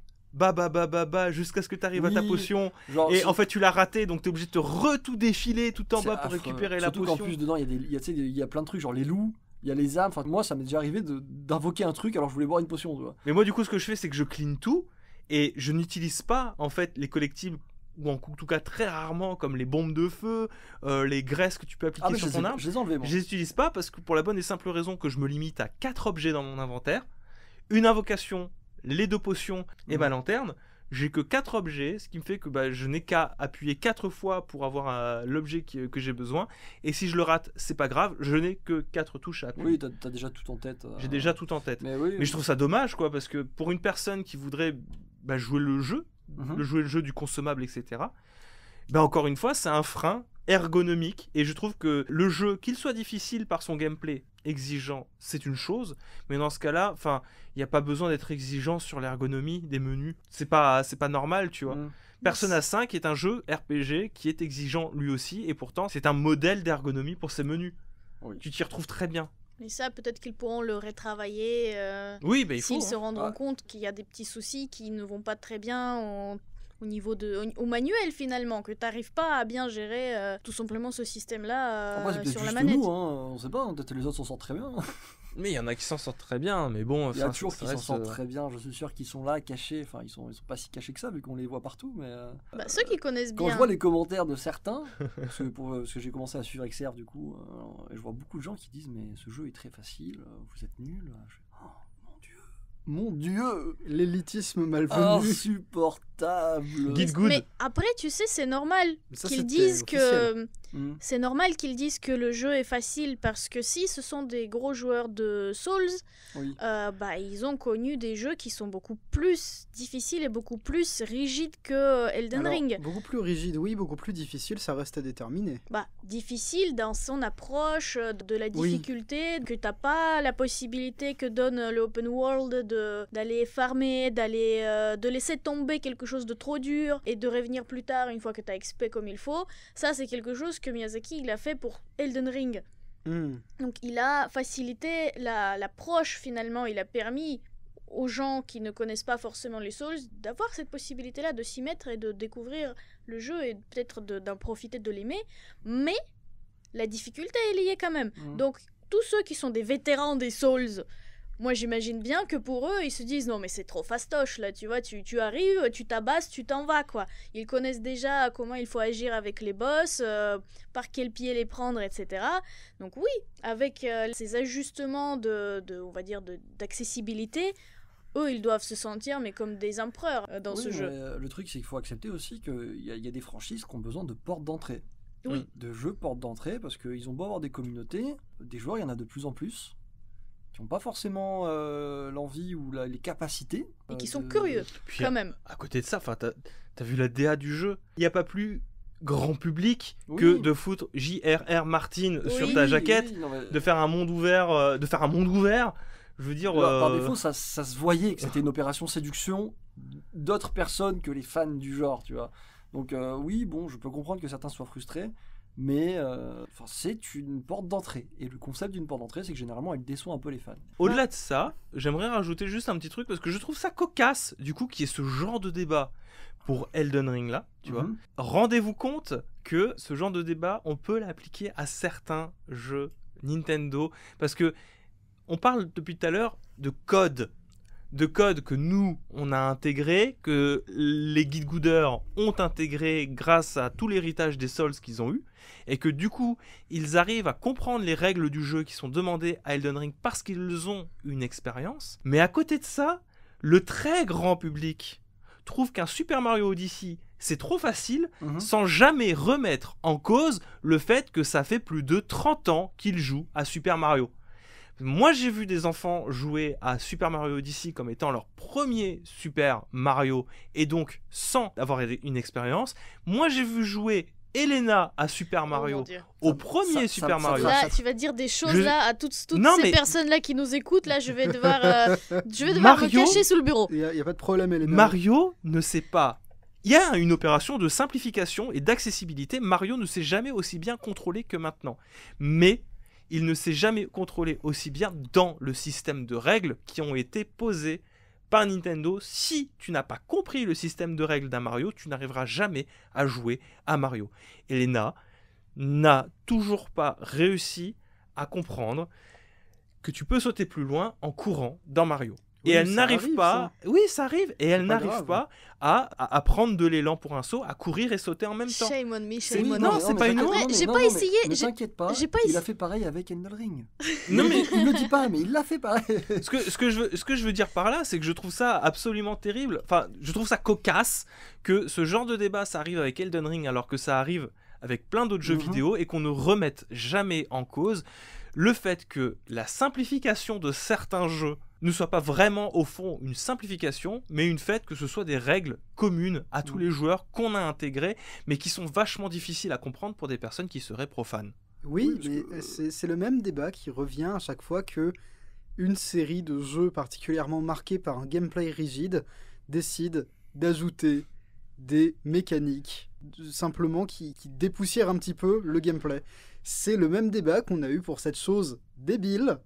jusqu'à ce que tu arrives à ta Oui. potion. Genre, Et en fait, tu l'as raté, donc tu es obligé de tout défiler tout en c'est bas pour affreux. récupérer la Surtout qu'en potion. plus, dedans, il y a plein de trucs, genre les loups, il y a les âmes. Enfin, moi, ça m'est déjà arrivé d'invoquer un truc alors que je voulais boire une potion, tu vois. Mais moi, du coup, ce que je fais, c'est que je clean tout et je n'utilise pas, en fait, les collectibles, ou en tout cas très rarement, comme les bombes de feu, les graisses que tu peux appliquer Ah, mais sur ton arme. je les ai enlevés, moi. Je les utilise pas parce que pour la bonne et simple raison que je me limite à 4 objets dans mon inventaire, une invocation, les 2 potions et ma lanterne. J'ai que 4 objets, ce qui me fait que je n'ai qu'à appuyer 4 fois pour avoir l'objet que j'ai besoin. Et si je le rate, c'est pas grave, je n'ai que 4 touches à appuyer. Oui, t'as déjà tout en tête. J'ai déjà tout en tête. Mais oui. Mais je trouve ça dommage, quoi, parce que pour une personne qui voudrait jouer le jeu, Mhm. jouer le jeu du consommable, etc., encore une fois, c'est un frein ergonomique. Et je trouve que le jeu, qu'il soit difficile par son gameplay, exigeant, c'est une chose. Mais dans ce cas-là, il n'y a pas besoin d'être exigeant sur l'ergonomie des menus. C'est pas normal, tu vois. Mhm. Persona 5 est un jeu RPG qui est exigeant lui aussi. Et pourtant, c'est un modèle d'ergonomie pour ses menus. Oui. Tu t'y retrouves très bien. Mais ça, peut-être qu'ils pourront le retravailler Oui, il faut. s'ils se rendront Ouais. compte qu'il y a des petits soucis qui ne vont pas très bien au niveau au manuel finalement, que tu n'arrives pas à bien gérer tout simplement ce système-là Après, c'est peut-être sur la juste manette. nous, hein. On sait pas, peut-être les autres s'en sortent très bien. Mais il y en a qui s'en sortent très bien, mais bon, Il y a ça toujours ça qui s'en reste, sortent très bien, je suis sûr qu'ils sont là, cachés. Enfin, ils sont pas si cachés que ça, vu qu'on les voit partout, mais... Ceux qui connaissent Quand bien. je vois les commentaires de certains, parce que j'ai commencé à suivre XR du coup, et je vois beaucoup de gens qui disent mais ce jeu est très facile, vous êtes nuls. Oh, mon dieu, L'élitisme malvenu. insupportable. Guide good. Mais après, tu sais, c'est normal Mais ça, qu'ils c'était disent officiel. que Hmm. c'est normal qu'ils disent que le jeu est facile parce que si ce sont des gros joueurs de Souls, Oui. ils ont connu des jeux qui sont beaucoup plus difficiles et beaucoup plus rigides que Elden Alors, Ring. beaucoup plus rigide, oui, beaucoup plus difficile, ça reste à déterminer. Difficile dans son approche de la Oui. difficulté, que t'as pas la possibilité que donne le open world d'aller farmer, de laisser tomber quelque chose de trop dur et de revenir plus tard une fois que t'as XP comme il faut. Ça, c'est quelque chose que Miyazaki il a fait pour Elden Ring. Donc il a facilité l'approche finalement, il a permis aux gens qui ne connaissent pas forcément les Souls d'avoir cette possibilité-là de s'y mettre et de découvrir le jeu et peut-être d'en profiter, de l'aimer, mais la difficulté elle y est quand même. Mhm. Donc tous ceux qui sont des vétérans des Souls, moi j'imagine bien que pour eux ils se disent non mais c'est trop fastoche là, tu vois, tu arrives, tu tabasses, tu t'en vas quoi. Ils connaissent déjà comment il faut agir avec les boss, par quel pied les prendre, etc. Donc oui, avec ces ajustements on va dire d'accessibilité, eux ils doivent se sentir mais comme des empereurs dans Oui, ce mais, jeu. le truc, c'est qu'il faut accepter aussi qu'il y a des franchises qui ont besoin de portes d'entrée. Oui. De jeux portes d'entrée, parce qu'ils ont beau avoir des communautés, des joueurs, il y en a de plus en plus, qui n'ont pas forcément l'envie ou les capacités. Et qui sont de- curieux Puis quand même. à côté de ça, t'as vu la DA du jeu. Il n'y a pas plus grand public Oui. que de foutre J.R.R. Martin Oui, sur ta jaquette, oui, non, mais- de faire un monde ouvert, Je veux dire, Alors, par défaut, ça se voyait que c'était une opération séduction d'autres personnes que les fans du genre, tu vois. Donc oui, bon, je peux comprendre que certains soient frustrés, mais c'est une porte d'entrée. Et le concept d'une porte d'entrée, c'est que généralement, elle déçoit un peu les fans. au-delà de ça, j'aimerais rajouter juste un petit truc parce que je trouve ça cocasse, du coup, qu'il y ait ce genre de débat pour Elden Ring là, tu vois. Mhm. Rendez-vous compte que ce genre de débat, on peut l'appliquer à certains jeux Nintendo parce que on parle depuis tout à l'heure de code que nous on a intégré, que les guide gooders ont intégré grâce à tout l'héritage des Souls qu'ils ont eu, et que du coup ils arrivent à comprendre les règles du jeu qui sont demandées à Elden Ring parce qu'ils ont une expérience. Mais à côté de ça, le très grand public trouve qu'un Super Mario Odyssey c'est trop facile, Mhm. sans jamais remettre en cause le fait que ça fait plus de 30 ans qu'ils jouent à Super Mario. Moi, j'ai vu des enfants jouer à Super Mario Odyssey comme étant leur premier Super Mario et donc sans avoir une expérience. Moi, j'ai vu jouer Elena à Super Oh Mario mon Dieu. au premier Super Mario. Là, tu vas dire des choses Je- là à toutes Non, ces mais- personnes-là qui nous écoutent. Là, je vais devoir me Mario- cacher sous le bureau. Il n'y a pas de problème, Elena. Mario ne sait pas Il y a une opération de simplification et d'accessibilité. Mario ne s'est jamais aussi bien contrôlé que maintenant. Mais il ne s'est jamais contrôlé aussi bien dans le système de règles qui ont été posées par Nintendo. Si tu n'as pas compris le système de règles d'un Mario, tu n'arriveras jamais à jouer à Mario. Elena n'a toujours pas réussi à comprendre que tu peux sauter plus loin en courant dans Mario. Et Oui, elle ça n'arrive arrive, pas. Oui, ça arrive. Et elle pas n'arrive grave. pas à prendre de l'élan pour un saut, à courir et sauter en même temps. Shame on me, C'est- shame on non, me. c'est pas une Après, honte. j'ai pas essayé, Ne j'ai- t'inquiète pas, j'ai pas il essa- a fait pareil avec Elden Ring. Non, mais Il le dit pas, mais il l'a fait pareil. ce que je veux dire par là, c'est que je trouve ça absolument terrible. Enfin, je trouve ça cocasse que ce genre de débat, ça arrive avec Elden Ring alors que ça arrive avec plein d'autres jeux Mhm. vidéo et qu'on ne remette jamais en cause le fait que la simplification de certains jeux ne soit pas vraiment au fond une simplification, mais une fait que ce soit des règles communes à tous les joueurs qu'on a intégrées, mais qui sont vachement difficiles à comprendre pour des personnes qui seraient profanes. Oui, parce mais que- c'est le même débat qui revient à chaque fois que une série de jeux particulièrement marqués par un gameplay rigide décide d'ajouter des mécaniques simplement qui dépoussièrent un petit peu le gameplay. C'est le même débat qu'on a eu pour cette chose débile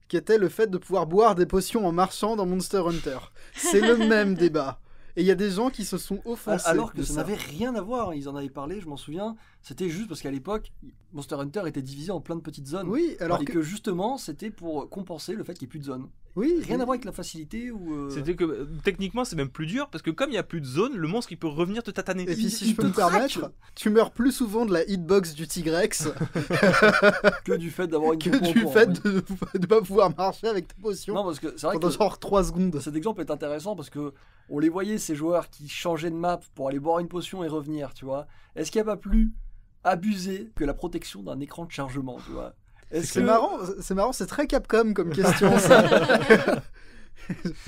qui était le fait de pouvoir boire des potions en marchant dans Monster Hunter. C'est le même débat. Et il y a des gens qui se sont offensés. Alors que de ça n'avait rien à voir, ils en avaient parlé, je m'en souviens. C'était juste parce qu'à l'époque, Monster Hunter était divisé en plein de petites zones. Oui, alors et que justement, c'était pour compenser le fait qu'il n'y ait plus de zones. oui, Rien à voir avec la facilité ou. C'était que techniquement c'est même plus dur parce que comme il n'y a plus de zone, le monstre il peut revenir te tataner. Et puis si il je peux te me permettre, traque. tu meurs plus souvent de la hitbox du Tigrex que du fait d'avoir une que pompe en du cours, fait oui. de ne pas pouvoir marcher avec tes potions Non, parce que c'est vrai pendant que genre 3 secondes. cet exemple est intéressant parce que on les voyait, ces joueurs qui changeaient de map pour aller boire une potion et revenir, tu vois. Est-ce qu'il n'y a pas plus abusé que la protection d'un écran de chargement, tu vois? Est-ce C'est marrant, c'est très Capcom comme question ça.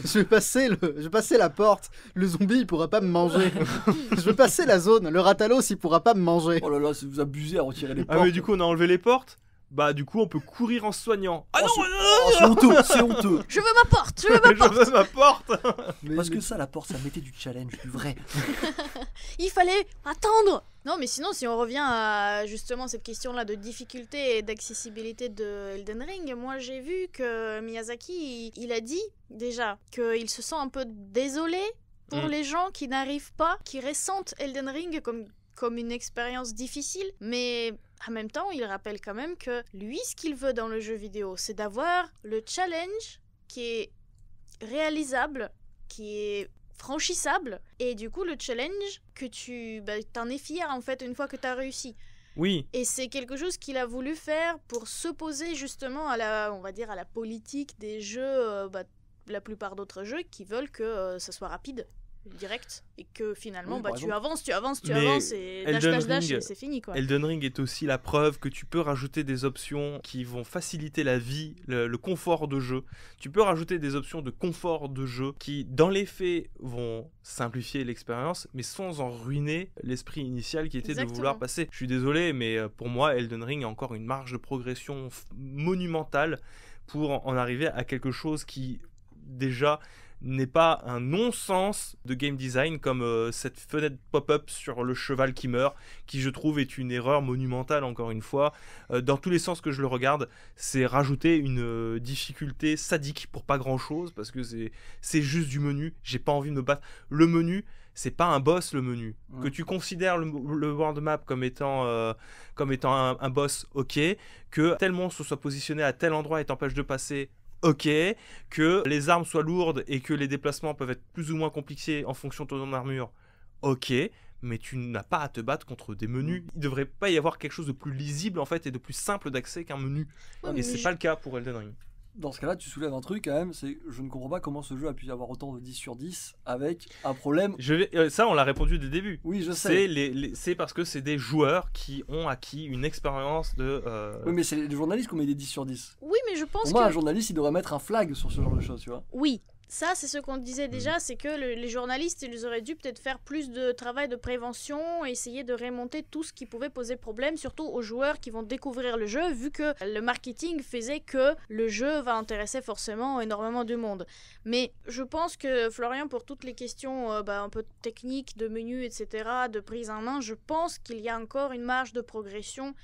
je vais passer la porte, le zombie il pourra pas me manger. Je vais passer la zone, le Ratalos il pourra pas me manger. Oh là là, vous abusez à retirer les Ah portes. mais du coup on a enlevé les portes. Bah du coup on peut courir en se soignant. Ah Oh, non, c'est honteux, c'est honteux. Je veux ma porte, je veux ma porte. je veux ma porte. Parce que ça, la porte, ça mettait du challenge, du vrai. Il fallait attendre. Non, mais sinon, si on revient à justement cette question-là de difficulté et d'accessibilité de Elden Ring, moi j'ai vu que Miyazaki, il a dit déjà qu'il se sent un peu désolé pour les gens qui n'arrivent pas, qui ressentent Elden Ring comme une expérience difficile, mais en même temps, il rappelle quand même que lui, ce qu'il veut dans le jeu vidéo, c'est d'avoir le challenge qui est réalisable, qui est franchissable, et du coup le challenge que t'en es fier en fait une fois que t'as réussi. Oui. Et c'est quelque chose qu'il a voulu faire pour s'opposer justement à la politique des jeux, la plupart d'autres jeux qui veulent que ça soit rapide, direct, et que finalement Oui, par tu exemple. avances, Mais et Elden dash, Ring- et c'est fini quoi. Elden Ring est aussi la preuve que tu peux rajouter des options qui vont faciliter la vie, le confort de jeu. Tu peux rajouter des options de confort de jeu qui, dans les faits, vont simplifier l'expérience, mais sans en ruiner l'esprit initial qui était Exactement. de vouloir passer. Je suis désolé, mais pour moi, Elden Ring a encore une marge de progression monumentale pour en arriver à quelque chose qui, déjà, n'est pas un non-sens de game design comme cette fenêtre pop-up sur le cheval qui meurt, qui je trouve est une erreur monumentale encore une fois. Dans tous les sens que je le regarde, c'est rajouter une difficulté sadique pour pas grand-chose, parce que c'est juste du menu, j'ai pas envie de me battre. Le menu, c'est pas un boss le menu. Que tu considères le world map comme étant un boss, ok. Que tel monstre soit positionné à tel endroit et t'empêche de passer, ok, que les armes soient lourdes et que les déplacements peuvent être plus ou moins compliqués en fonction de ton armure, ok, mais tu n'as pas à te battre contre des menus. Il devrait pas y avoir quelque chose de plus lisible en fait et de plus simple d'accès qu'un menu. Ouais, Et mais c'est pas le cas pour Elden Ring. Dans ce cas-là, tu soulèves un truc quand même, c'est je ne comprends pas comment ce jeu a pu avoir autant de 10 sur 10 avec un problème. Ça, on l'a répondu dès le début. Oui, je sais. C'est parce que c'est des joueurs qui ont acquis une expérience de... Oui, mais c'est les journalistes qui ont mis des 10 sur 10. Oui, mais je pense Pour moi, que un journaliste, il devrait mettre un flag sur ce genre de choses, tu vois. oui, Ça, c'est ce qu'on disait déjà, c'est que les journalistes, ils auraient dû peut-être faire plus de travail de prévention, essayer de remonter tout ce qui pouvait poser problème, surtout aux joueurs qui vont découvrir le jeu, vu que le marketing faisait que le jeu va intéresser forcément énormément de monde. Mais je pense que, Florian, pour toutes les questions un peu techniques, de menus, etc., de prise en main, je pense qu'il y a encore une marge de progression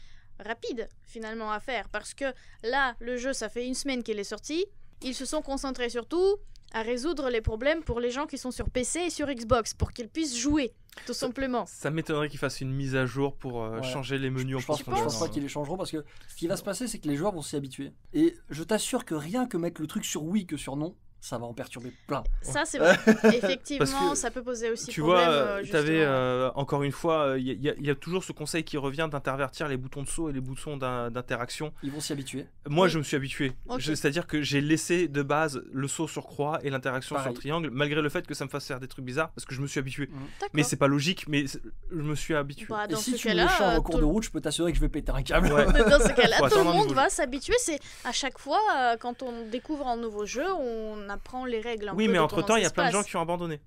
rapide, finalement, à faire. Parce que là, le jeu, ça fait une semaine qu'il est sorti, ils se sont concentrés surtout à résoudre les problèmes pour les gens qui sont sur PC et sur Xbox, pour qu'ils puissent jouer, tout simplement. Ça m'étonnerait qu'ils fassent une mise à jour pour changer les menus en Je pense profondeur. pas qu'ils les changeront parce que ce qui va se passer, c'est que les joueurs vont s'y habituer. Et je t'assure que rien que mettre le truc sur oui que sur non, ça va en perturber plein. Ça, c'est vrai. Effectivement, Parce que ça peut poser aussi Tu problème. vois, tu avais justement. encore une fois, il y a toujours ce conseil qui revient d'intervertir les boutons de saut et les boutons d'interaction. Ils vont s'y habituer. Moi, Oui. je me suis habitué. Ok. C'est-à-dire que j'ai laissé de base le saut sur croix et l'interaction sur Pareil. triangle, malgré le fait que ça me fasse faire des trucs bizarres, parce que je me suis habitué. D'accord. Mais c'est pas logique, mais je me suis habitué. Bah, Et dans si ce tu me cas-là, changes en cours de route, je peux t'assurer que je vais péter un câble. Ouais. dans ce cas-là, Faut tout le attendre un monde nouveau va s'habituer. C'est à chaque fois, quand on découvre un nouveau jeu, on apprend les règles. Oui, mais entre-temps, il y a plein de gens qui qui ont abandonné.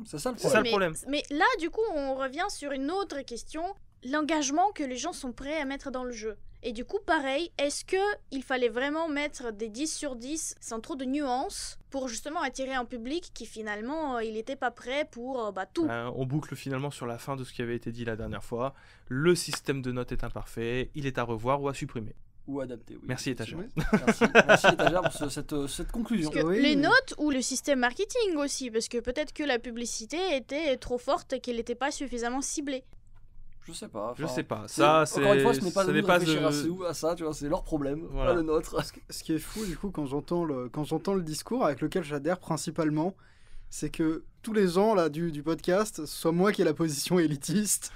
C'est ça le C'est problème. ça le problème. Mais là, du coup, on revient sur une autre question, l'engagement que les gens sont prêts à mettre dans le jeu. Et du coup, pareil, est-ce que il fallait vraiment mettre des 10 sur 10 sans trop de nuances pour justement attirer un public qui finalement, il n'était pas prêt pour tout. On boucle finalement sur la fin de ce qui avait été dit la dernière fois. Le système de notes est imparfait, il est à revoir ou à supprimer. Ou adapté, oui. Merci, étagère. Merci Étagère pour cette conclusion. Parce que Oui, les mais- notes ou le système marketing aussi, parce que peut-être que la publicité était trop forte et qu'elle n'était pas suffisamment ciblée. Je sais pas. Je enfin, sais pas. c'est- Ça, c'est. Encore une fois, ce n'est pas ça à nous n'est de pas réfléchir de- à ça, tu vois, c'est leur problème, Voilà. pas le nôtre. Ce qui est fou, du coup, quand j'entends le discours avec lequel j'adhère principalement, c'est que tous les gens là du podcast, ce soit moi qui ai la position élitiste.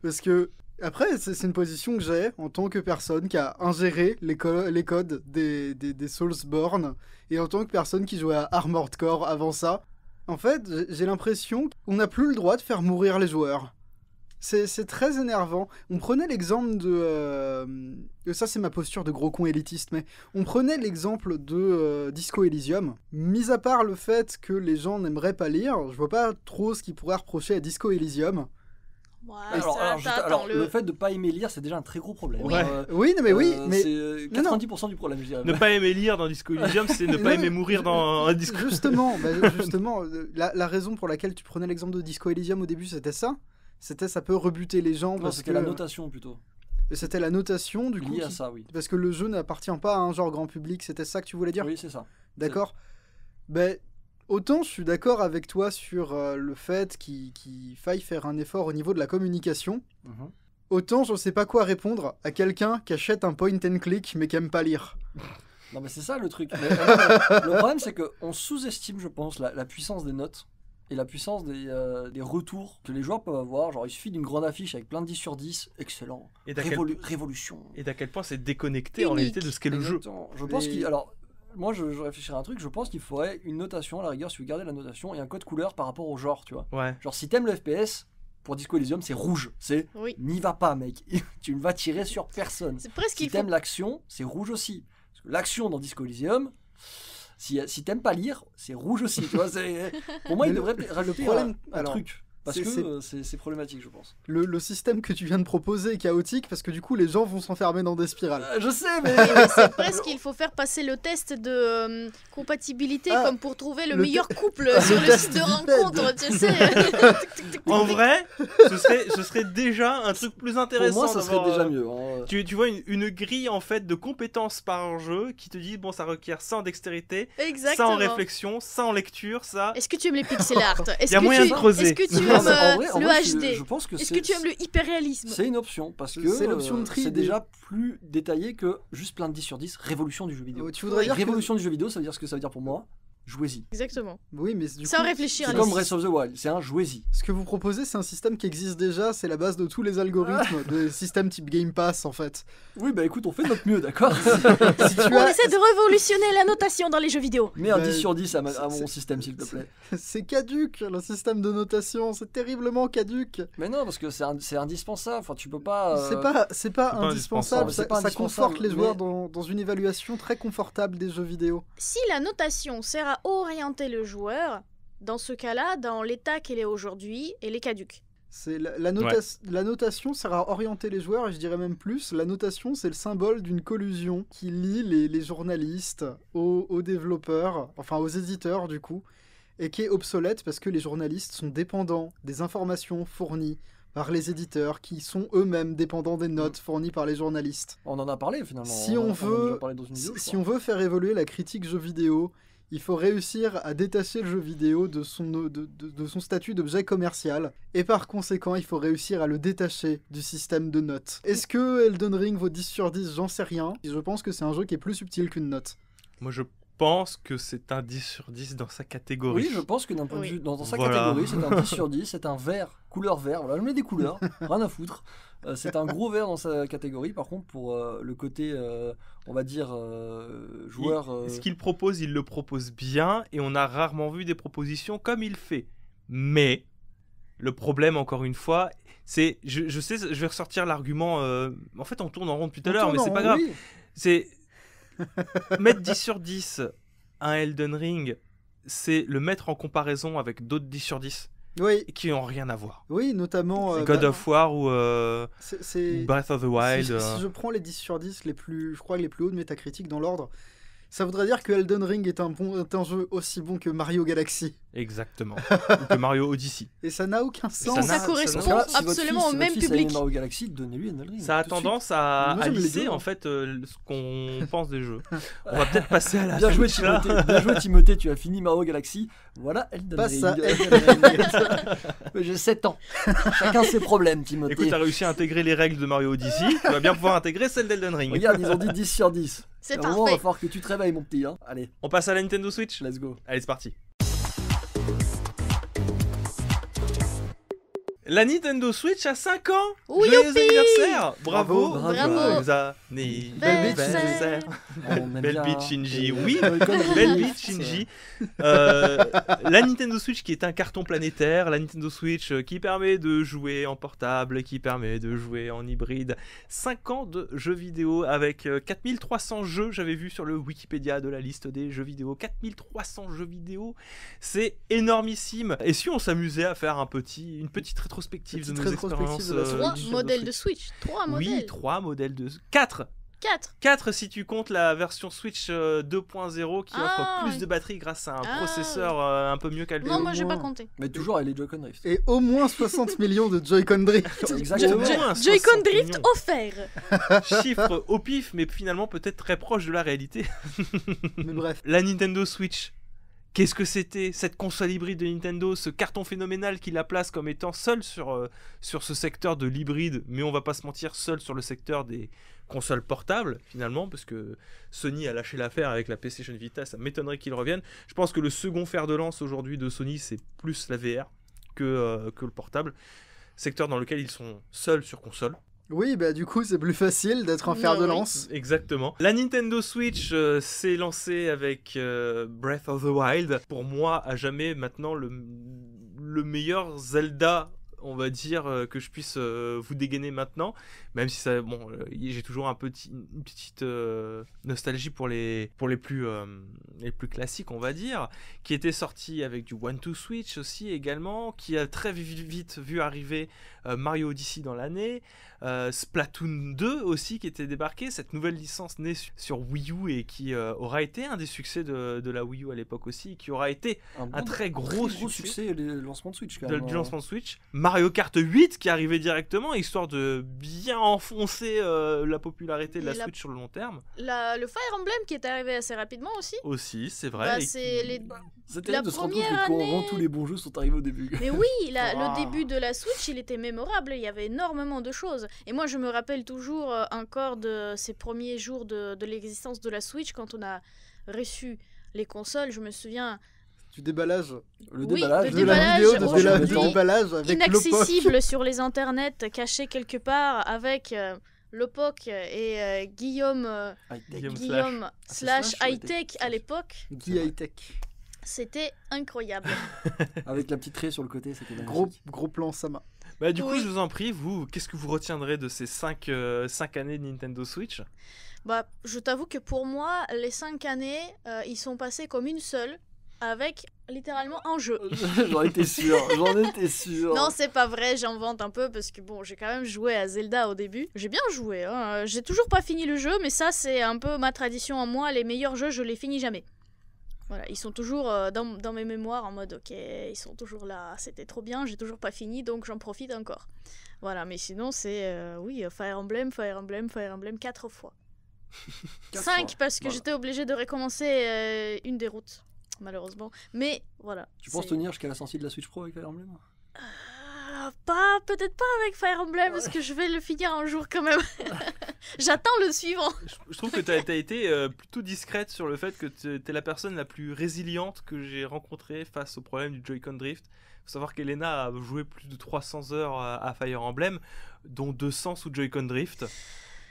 Parce que, après, c'est une position que j'ai en tant que personne qui a ingéré les codes des Soulsborne et en tant que personne qui jouait à Armored Core avant ça. En fait, j'ai l'impression qu'on n'a plus le droit de faire mourir les joueurs. C'est très énervant. On prenait l'exemple de... ça, c'est ma posture de gros con élitiste, mais on prenait l'exemple de Disco Elysium. Mis à part le fait que les gens n'aimeraient pas lire, je vois pas trop ce qu'ils pourraient reprocher à Disco Elysium. Ouais, Alors, le fait de pas aimer lire, c'est déjà un très gros problème. Oui. Oui, non, mais oui, mais... C'est Non, non. 90% du problème, je dirais. Ne pas aimer lire dans Disco Elysium, c'est ne pas Non, aimer mais- mourir dans un disco. Justement, la raison pour laquelle tu prenais l'exemple de Disco Elysium au début, c'était ça. C'était ça peut rebuter les gens Non, parce c'était que la notation plutôt. c'était la notation du coup Liée à qui- ça, oui. parce que le jeu n'appartient pas à un genre grand public. C'était ça que tu voulais dire. Oui, c'est ça. D'accord. Ben, autant je suis d'accord avec toi sur le fait qu'il faille faire un effort au niveau de la communication, Mhm. autant je sais pas quoi répondre à quelqu'un qui achète un point and click mais qui aime pas lire. Non, mais c'est ça le truc. Le problème, c'est qu'on sous-estime, je pense, la puissance des notes et la puissance des retours que les joueurs peuvent avoir. Genre, il suffit d'une grande affiche avec plein de 10 sur 10, excellent. Et d'à quel- Révolution. Et d'à quel point c'est déconnecté en Unique. réalité de ce qu'est le jeu. Exactement. Je pense Et- qu'il. Alors, moi, je réfléchirais à un truc. Je pense qu'il faudrait une notation, à la rigueur, si vous gardez la notation, et un code couleur par rapport au genre, tu vois. Ouais. Genre, si t'aimes le FPS, pour Disco Elysium, c'est rouge. C'est Oui. n'y va pas, mec. Tu ne vas tirer sur personne. C'est presque Si qu'il faut... t'aimes l'action, c'est rouge aussi. Parce que l'action dans Disco Elysium, si t'aimes pas lire, c'est rouge aussi. Tu vois, pour moi, Mais il le- devrait rajouter problème- un alors, truc. Parce c'est- que c'est problématique, je pense. Le système que tu viens de proposer est chaotique parce que du coup les gens vont s'enfermer dans des spirales. Je sais, mais. Mais c'est presque qu'il faut faire passer le test de compatibilité Ah, comme pour trouver le le meilleur couple le sur le test site de bipède. rencontre, tu sais. En vrai, ce serait déjà un truc plus Pour intéressant. moi, ça serait d'avoir, déjà mieux. hein. Tu vois une grille en fait de compétences par jeu qui te dit bon ça requiert ça en dextérité, ça Exactement. en réflexion, ça en lecture, ça. Est-ce que tu aimes les pixel art? Est-ce Y a que moyen tu... de creuser. Est-ce que tu Non, aimes mais en vrai, le HD? je pense que Est-ce c'est. que tu aimes le hyperréalisme? C'est une option parce que C'est l'option de tri c'est des- déjà plus détaillé que juste plein de 10 sur 10, révolution du jeu vidéo. Tu voudrais dire que... Révolution du jeu vidéo, ça veut dire ce que ça veut dire pour moi. Jouez-y. Exactement. Oui, mais du Sans coup, réfléchir à C'est les- comme Breath of the Wild, c'est un jouez-y. ce que vous proposez, c'est un système qui existe déjà, c'est la base de tous les algorithmes de systèmes type Game Pass en fait. Oui, bah écoute, on fait de notre mieux, d'accord. Si tu On as- essaie de révolutionner la notation dans les jeux vidéo. Mets un Bah, 10 sur 10 à c'est- mon système, s'il te plaît. C'est caduque le système de notation, c'est terriblement caduque. Mais non, parce que c'est indispensable. Enfin, tu peux pas. C'est pas pas indispensable, indispensable, c'est pas ça conforte les indispensable, joueurs mais- dans une évaluation très confortable des jeux vidéo. Si la notation sert à va orienter le joueur. Dans ce cas-là, dans l'état qu'elle est aujourd'hui, elle est caduque. C'est la notation sert à orienter les joueurs, et je dirais même plus, la notation c'est le symbole d'une collusion qui lie les journalistes aux développeurs, enfin aux éditeurs du coup, et qui est obsolète parce que les journalistes sont dépendants des informations fournies par les éditeurs qui sont eux-mêmes dépendants des notes fournies par les journalistes. On en a parlé finalement. Si on en a veut, déjà parlé dans une vidéo, je si crois. on veut faire évoluer la critique jeux vidéo, il faut réussir à détacher le jeu vidéo de son statut d'objet commercial. Et par conséquent, il faut réussir à le détacher du système de notes. Est-ce que Elden Ring vaut 10 sur 10 ? J'en sais rien. Je pense que c'est un jeu qui est plus subtil qu'une note. Moi, je pense que c'est un 10 sur 10 dans sa catégorie. Oui, je pense que d'un point de Oui. vue, dans sa Voilà. catégorie, c'est un 10 sur 10, c'est un vert, couleur vert, voilà, je mets des couleurs, rien à foutre. C'est un gros vert dans sa catégorie, par contre, pour le côté, on va dire, joueur... Ce qu'il propose, il le propose bien, et on a rarement vu des propositions comme il fait. Mais, le problème, encore une fois, c'est... Je sais, je vais ressortir l'argument... en fait, on tourne en rond depuis tout à l'heure, mais c'est pas grave. Oui. C'est... Mettre 10 sur 10 à un Elden Ring, c'est le mettre en comparaison avec d'autres 10 sur 10 Oui, qui n'ont rien à voir. oui, notamment... God bah, of War ou c'est... Breath of the Wild. Si je prends les 10 sur 10 je crois les plus hauts de Metacritic dans l'ordre, ça voudrait dire que Elden Ring est un jeu aussi bon que Mario Galaxy. Exactement. Ou que Mario Odyssey. Et ça n'a aucun sens. Ça Ça n'a- correspond ça n'a- Si votre absolument fils- au si même votre fils public. aime Mario Galaxy, donnez-lui Elden Ring. Ça a tout de suite. tendance à Moi, j'aime les lisser deux, en hein. fait ce qu'on pense des jeux. On va peut-être passer à la Bien joué, Switch, là. Timothée. Bien joué, Timothée. Tu as fini Mario Galaxy. Voilà Elden Passe Ring. à Elden Ring. Mais j'ai 7 ans. Chacun ses problèmes, Timothée. Écoute, t'as réussi à intégrer les règles de Mario Odyssey, tu vas bien pouvoir intégrer celle d'Elden Ring. Regarde, ils ont dit 10 sur 10. C'est À un moment, il va parfait. falloir que tu te réveilles, mon petit. Hein. Allez, On passe à la Nintendo Switch. let's go. Allez, c'est parti. La Nintendo Switch a 5 ans. Oui, Joyeux youpi. anniversaire. Bravo. Bravo. Bravo. Joyeux Anniversaire. On aime Belle bien- bitch, Shinji. Oui, Joy-Con, Belle oui. bitch, Shinji. La Nintendo Switch qui est un carton planétaire, la Nintendo Switch qui permet de jouer en portable, qui permet de jouer en hybride. 5 ans de jeux vidéo avec 4300 jeux, j'avais vu sur le Wikipédia de la liste des jeux vidéo. 4300 jeux vidéo, c'est énormissime. Et si on s'amusait à faire une petite rétrospective de Petite nos rétrospective expériences de la Switch. 3 sur modèles le de Switch. 3 oui, modèles. 3 modèles de... 4 4. si tu comptes la version Switch 2.0 qui offre Ah, plus oui. de batterie grâce à un Ah, processeur un peu mieux calculé. Non, moi j'ai moins. pas compté. Mais toujours avec les Joy-Con Drift. Et au moins 60 millions de Joy-Con Drift. Exactement. Moins Joy-Con 60 Drift millions. offert. Chiffre au pif, mais finalement peut-être très proche de la réalité. Mais bref. La Nintendo Switch. Qu'est-ce que c'était cette console hybride de Nintendo, ce carton phénoménal qui la place comme étant seul sur ce secteur de l'hybride, mais on va pas se mentir, seul sur le secteur des consoles portables finalement, parce que Sony a lâché l'affaire avec la PlayStation Vita, ça m'étonnerait qu'ils reviennent. Je pense que le second fer de lance aujourd'hui de Sony, c'est plus la VR que le portable, secteur dans lequel ils sont seuls sur console. Oui, bah du coup, c'est plus facile d'être un fer Bah de oui. lance. Exactement. La Nintendo Switch s'est lancée avec Breath of the Wild. Pour moi, à jamais maintenant, le meilleur Zelda, on va dire, que je puisse vous dégainer maintenant. Même si ça, bon, j'ai toujours une petite nostalgie pour les plus classiques, on va dire, qui était sorti avec du One-Two Switch aussi également, qui a très vite vu arriver Mario Odyssey dans l'année. Splatoon 2 aussi qui était débarqué, cette nouvelle licence née sur Wii U et qui aura été un des succès de la Wii U à l'époque aussi, qui aura été un très gros succès, le lancement de Switch quand du même. lancement de Switch. Mario Kart 8 qui arrivait directement, histoire de bien enfoncer la popularité de la Et Switch sur le long terme. Le Fire Emblem qui est arrivé assez rapidement aussi. Aussi, c'est vrai. Bah, et c'est qui- les... C'est La terrible de se rendre compte première que quand année- tous les bons jeux sont arrivés au début. Mais oui, Ah. le début de la Switch, il était mémorable. Il y avait énormément de choses. Et moi, je me rappelle toujours encore de ces premiers jours de l'existence de la Switch quand on a reçu les consoles. Je me souviens, Du déballage. Le Oui, déballage, le De la déballage, vidéo de aujourd'hui, déballage avec l'OPOC. inaccessible sur les internets, caché quelque part avec l'OPOC et Guillaume, Guillaume Guillaume c'est slash Slash ou high-tech high-tech à l'époque. Guy High Tech. C'était incroyable. Avec la petite raie sur le côté, c'était Gros, magnifique. gros plan Sama. Bah, du coup, Oui. je vous en prie, vous, qu'est-ce que vous retiendrez de ces 5 années de Nintendo Switch? Bah, je t'avoue que pour moi, les 5 années, ils sont passés comme une seule. avec littéralement un jeu. J'en étais sûr, j'en étais sûr. Non, c'est pas vrai, j'invente un peu parce que bon, j'ai quand même joué à Zelda au début. J'ai bien joué, hein. J'ai toujours pas fini le jeu, mais ça, c'est un peu ma tradition en moi. Les meilleurs jeux, je les finis jamais. Voilà, ils sont toujours dans mes mémoires en mode ok, ils sont toujours là, c'était trop bien, j'ai toujours pas fini donc j'en profite encore. Voilà, mais sinon c'est oui, Fire Emblem 4 fois. 5 parce que Voilà. j'étais obligée de recommencer une des routes, malheureusement. Mais voilà. Tu penses tenir jusqu'à la sortie de la Switch Pro avec Fire Emblem? Peut-être pas avec Fire Emblem parce que je vais le finir un jour quand même. J'attends le suivant. Je trouve que t'as été plutôt discrète sur le fait que t'es la personne la plus résiliente que j'ai rencontrée face au problème du Joy-Con Drift. Faut savoir qu'Elena a joué plus de 300 heures à Fire Emblem, dont 200 sous Joy-Con Drift.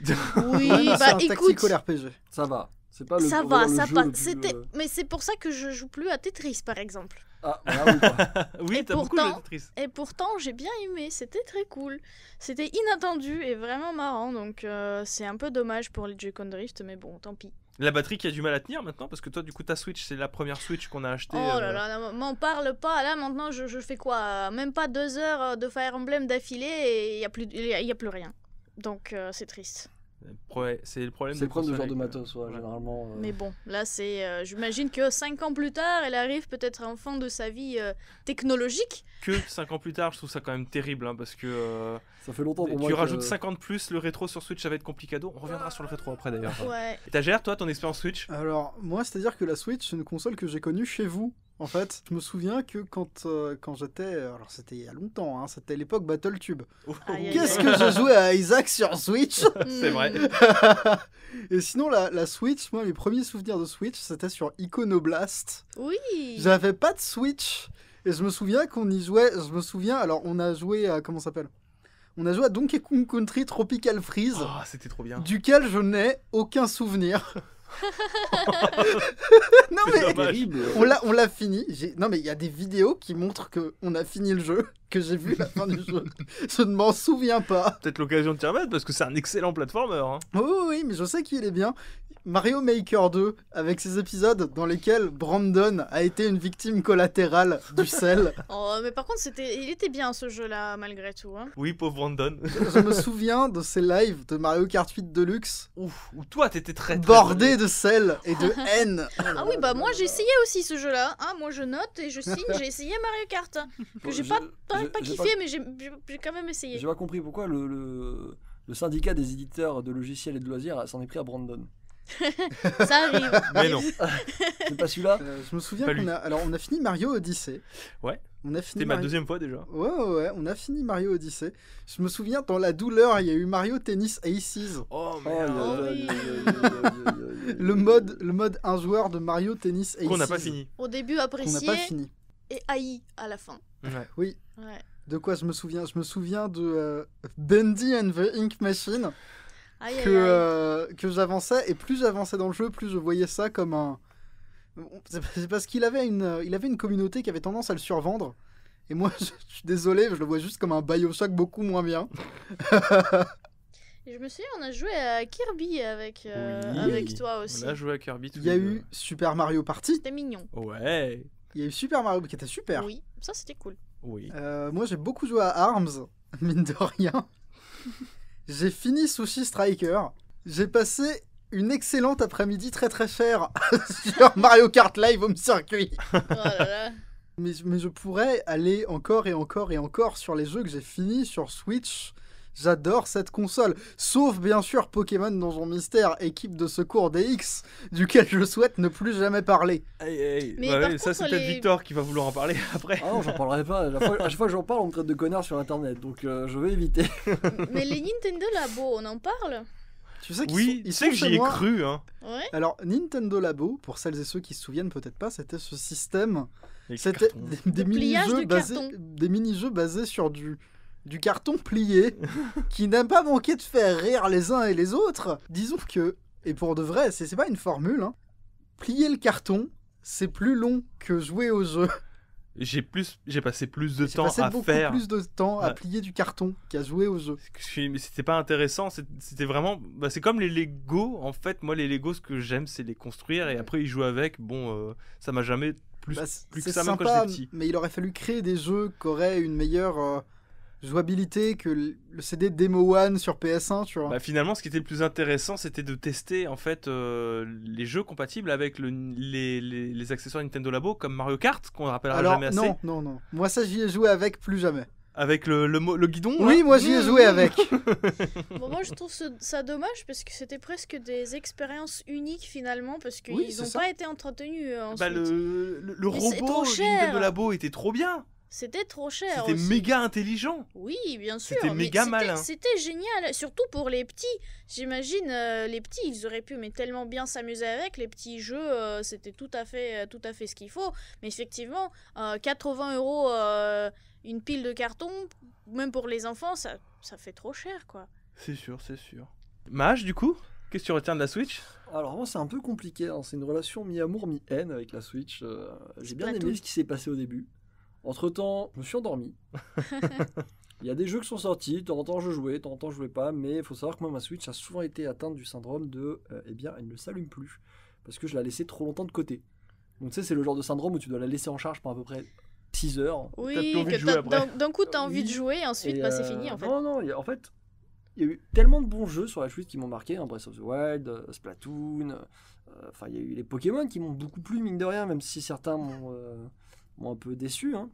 Oui, Ouais, mais c'est bah un écoute, tactical RPG. Ça va. C'est pas le ça on va, dire le ça jeu passe. le plus, C'était, mais c'est pour ça que je joue plus à Tetris par exemple. Ah, voilà, oui, quoi. Oui, Et t'as beaucoup pourtant- de Tetris. Et pourtant, j'ai bien aimé, c'était très cool. C'était inattendu et vraiment marrant, donc c'est un peu dommage pour les Joy-Con Drift, mais bon, tant pis. La batterie qui a du mal à tenir maintenant, parce que toi, du coup, ta Switch, c'est la première Switch qu'on a achetée. Oh là là, non, m'en parle pas, là maintenant je fais quoi? Même pas 2 heures de Fire Emblem d'affilée et il y a plus rien. Donc c'est triste. C'est le problème C'est le problème de console genre de avec, matos, ouais, ouais. généralement. Mais bon, là c'est. J'imagine que 5 ans plus tard, elle arrive peut-être en fin de sa vie technologique. Que 5 ans plus tard, je trouve ça quand même terrible, hein, parce que Ça fait longtemps pour moi. tu que- rajoutes 50 plus, le rétro sur Switch, ça va être complicado. On reviendra sur le rétro après d'ailleurs. Ouais. Et Tagère, toi, ton expérience Switch? Alors, moi, c'est-à-dire que la Switch, c'est une console que j'ai connue chez vous. En fait, je me souviens que quand j'étais. Alors, c'était il y a longtemps, hein, c'était l'époque BattleTube. Aïe, aïe, Qu'est-ce aïe. que j'ai joué à Isaac sur Switch? C'est vrai. Et sinon, la Switch, moi, mes premiers souvenirs de Switch, c'était sur Iconoblast. Oui. J'avais pas de Switch. Et je me souviens qu'on y jouait. Je me souviens, alors, on a joué à. Comment ça s'appelle? On a joué à Donkey Kong Country Tropical Freeze, Oh, c'était trop bien. duquel je n'ai aucun souvenir. Non, C'est mais. C'est dommage. terrible. On l'a fini. Non, mais il y a des vidéos qui montrent qu'on a fini le jeu, que j'ai vu la fin du jeu. Je ne m'en souviens pas. Peut-être l'occasion de t'y remettre, parce que c'est un excellent platformer. Hein. Oui, mais je sais qu'il est bien. Mario Maker 2, avec ses épisodes dans lesquels Brandon a été une victime collatérale du sel. Oh, mais par contre, il était bien ce jeu-là, malgré tout. Hein. Oui, pauvre Brandon. Je me souviens de ces lives de Mario Kart 8 Deluxe, Ouf, ou toi, t'étais très bordés de sel et de haine. Ah oui, bah moi j'ai essayé aussi ce jeu-là. Hein. Moi je note et je signe, j'ai essayé Mario Kart. Que j'ai pas j'ai kiffé, mais j'ai quand même essayé. J'ai pas compris pourquoi le syndicat des éditeurs de logiciels et de loisirs s'en est pris à Brandon. Ça arrive. Mais non, C'est pas celui-là? Je me souviens Pas qu'on lui. on a fini Mario Odyssey. Ouais. On a fini c'était ma Mario- deuxième fois déjà. Ouais, on a fini Mario Odyssey. Je me souviens, dans la douleur, il y a eu Mario Tennis Aces. Oh Oh, merde. oui. Le mode un joueur de Mario Tennis Aces. Qu'on n'a pas fini. Au début Qu'on n'a apprécié pas fini. et haï à la fin. Ouais. Oui. Ouais. De quoi je me souviens? Je me souviens de Bendy and the Ink Machine Aïe, aïe, aïe. que j'avançais, et plus j'avançais dans le jeu, plus je voyais ça comme un... C'est parce qu'il avait une communauté qui avait tendance à le survendre. Et moi, je suis désolé, je le vois juste comme un Bioshock beaucoup moins bien. Et je me souviens, on a joué à Kirby avec, Oui. avec toi aussi. On a joué à Kirby tous Il y a les deux. eu Super Mario Party, C'était mignon. Ouais. il y a eu Super Mario qui était super. Oui, ça c'était cool. Oui. Moi, j'ai beaucoup joué à ARMS, mine de rien. J'ai fini Sushi Striker. J'ai passé une excellente après-midi très très chère sur Mario Kart Live Home Circuit. Oh là là. Mais je pourrais aller encore et encore et encore sur les jeux que j'ai finis sur Switch. J'adore cette console. Sauf bien sûr Pokémon Donjon Mystère, équipe de secours DX, duquel je souhaite ne plus jamais parler. Hey, hey. Mais Ouais, par ouais, ça, contre, c'est peut-être les- Victor qui va vouloir en parler après. Ah non, j'en parlerai pas. À chaque fois que j'en parle, on me traite de connard sur internet. Donc je vais éviter. Mais les Nintendo Labo, on en parle? Tu sais qu'ils Oui, sont, tu ils sais sont que chez j'y ai moi. cru, hein. Ouais. Alors, Nintendo Labo, pour celles et ceux qui se souviennent peut-être pas, c'était ce système. Les C'était cartons. des De pliage mini-jeux de basés, carton. des mini-jeux basés sur du carton plié, qui n'a pas manqué de faire rire les uns et les autres. Disons que, et pour de vrai, c'est pas une formule, hein, plier le carton, c'est plus long que jouer au jeu. J'ai passé plus de J'ai temps passé à beaucoup faire. plus de temps à Ouais. plier du carton qu'à jouer au jeu. Mais c'était pas intéressant, c'était vraiment. Bah, c'est comme les Lego. En fait, moi, les Lego, ce que j'aime, c'est les construire et après y jouer avec. Bon, ça m'a jamais plus, Bah, plus que c'est ça même quand sympa, j'étais petit. mais il aurait fallu créer des jeux qui auraient une meilleure jouabilité que le CD Demo One sur PS1, tu vois. Bah, finalement, ce qui était le plus intéressant, c'était de tester en fait les jeux compatibles avec les accessoires Nintendo Labo, comme Mario Kart, qu'on ne rappellera Alors, jamais assez, non. Moi, ça, j'y ai joué avec, plus jamais. avec le guidon. Oui, là. moi, j'y ai joué avec. Bon, moi je trouve ça dommage parce que c'était presque des expériences uniques finalement parce qu'ils Oui, n'ont c'est ça. pas été entretenus ensuite. Bah, le Mais c'est robot trop du cher. Nintendo Labo était trop bien. C'était trop cher C'était aussi. méga intelligent. Oui, bien sûr. C'était mais méga malin. C'était génial, surtout pour les petits. J'imagine les petits, ils auraient pu mais tellement bien s'amuser avec les petits jeux. C'était tout à fait ce qu'il faut. Mais effectivement, 80 € une pile de carton, même pour les enfants, ça fait trop cher, quoi. C'est sûr, c'est sûr. Mage, du coup, qu'est-ce que tu retiens de la Switch? Alors moi c'est un peu compliqué, hein. C'est une relation mi-amour mi-haine avec la Switch. J'ai bien Splatoon. aimé ce qui s'est passé au début. Entre temps, je me suis endormi. Il y a des jeux qui sont sortis, de temps en temps je jouais, de temps en temps je jouais pas, mais il faut savoir que moi ma Switch a souvent été atteinte du syndrome de eh bien elle ne s'allume plus parce que je la laissais trop longtemps de côté. Donc tu sais c'est le genre de syndrome où tu dois la laisser en charge pendant à peu près 6 heures. plus Oui, envie de que jouer après. d'un coup t'as envie de Oui. jouer et ensuite Et, bah, c'est fini en fait. Non, en fait, il y a eu tellement de bons jeux sur la Switch qui m'ont marqué, hein, Breath of the Wild, Splatoon, enfin il y a eu les Pokémon qui m'ont beaucoup plu mine de rien, même si certains m'ont un peu déçu. Hein.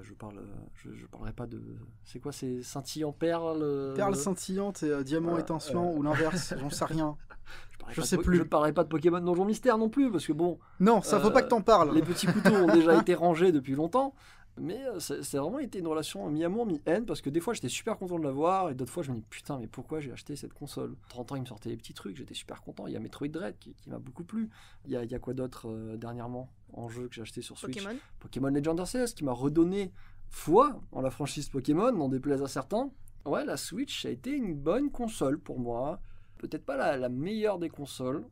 Je parlerai pas de... C'est quoi, c'est scintillant perle Perle scintillante et diamant étincelant ou l'inverse, j'en sais rien. Je sais plus. Je ne parlerai pas de Pokémon Donjon Mystère non plus, parce que bon, Non, ça faut pas que t'en parles. les petits couteaux ont déjà été rangés depuis longtemps. Mais c'est vraiment été une relation mi-amour, mi-haine, parce que des fois j'étais super content de l'avoir, et d'autres fois je me dis putain, mais pourquoi j'ai acheté cette console? 30 ans, il me sortait des petits trucs, j'étais super content. Il y a Metroid Dread qui m'a beaucoup plu. Il y a quoi d'autre dernièrement en jeu que j'ai acheté sur Switch? Pokémon Legend Arceus qui m'a redonné foi en la franchise Pokémon, n'en déplaise à certains. Ouais, la Switch a été une bonne console pour moi. Peut-être pas la meilleure des consoles,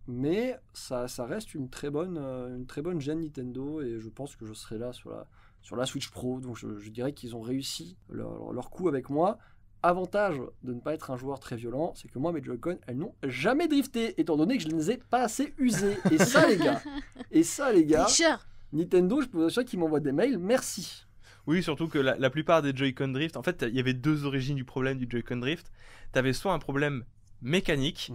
mais ça reste une très bonne gêne Nintendo, et je pense que je serai là sur la Switch Pro, donc je dirais qu'ils ont réussi leur coup avec moi. Avantage de ne pas être un joueur très violent, c'est que moi mes Joy-Con elles n'ont jamais drifté, étant donné que je ne les ai pas assez usés. Et ça les gars, Tricheur. Nintendo, je peux vous assurer qu'ils m'envoient des mails, merci. Oui, surtout que la plupart des Joy-Con Drift, en fait, il y avait deux origines du problème du Joy-Con Drift. Tu avais soit un problème mécanique,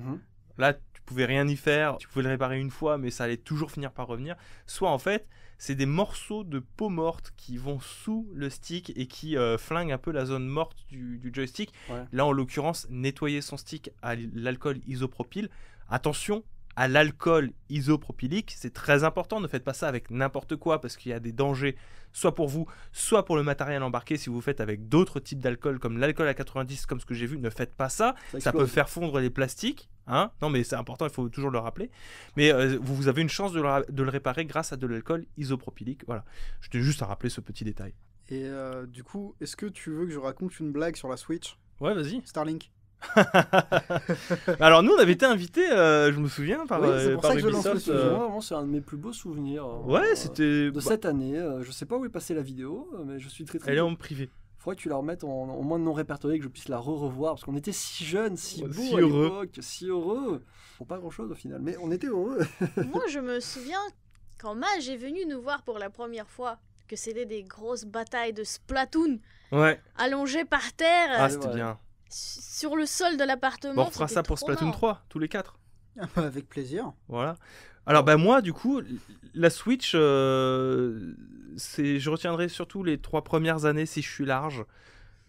là tu pouvais rien y faire, tu pouvais le réparer une fois, mais ça allait toujours finir par revenir. Soit en fait, c'est des morceaux de peau morte qui vont sous le stick et qui flinguent un peu la zone morte du joystick. Ouais. Là, en l'occurrence, nettoyer son stick à l'alcool isopropyl. Attention à l'alcool isopropylique, c'est très important. Ne faites pas ça avec n'importe quoi parce qu'il y a des dangers, soit pour vous, soit pour le matériel embarqué. Si vous faites avec d'autres types d'alcool, comme l'alcool à 90, comme ce que j'ai vu, ne faites pas ça. Ça peut faire fondre les plastiques. Hein, non, mais c'est important, il faut toujours le rappeler. Mais vous avez une chance de le réparer grâce à de l'alcool isopropylique. Voilà, je tenais juste à rappeler ce petit détail. Et du coup, est-ce que tu veux que je raconte une blague sur la Switch? Ouais, vas-y. Starlink. Alors nous on avait été invités, je me souviens, par, oui, c'est pour par ça que je lance le Ubisoft. sujet. Vraiment, c'est un de mes plus beaux souvenirs. Ouais, c'était de cette année. Je sais pas où est passée la vidéo, mais je suis très Elle est en privé. Faudrait que tu la remettes au moins de non répertorié, que je puisse la revoir, parce qu'on était si jeunes, si beaux si à heureux. l'époque, si heureux. Pour pas grand chose au final, mais on était heureux. Moi, je me souviens quand Mage est venu nous voir pour la première fois que c'était des grosses batailles de Splatoon Ouais. allongées par terre Ah, c'était bien. sur le sol de l'appartement. Bon, on refera c'était ça pour trop Splatoon marrant. 3, tous les 4. Avec plaisir. Voilà. Alors bah moi du coup la Switch je retiendrai surtout les 3 premières années si je suis large,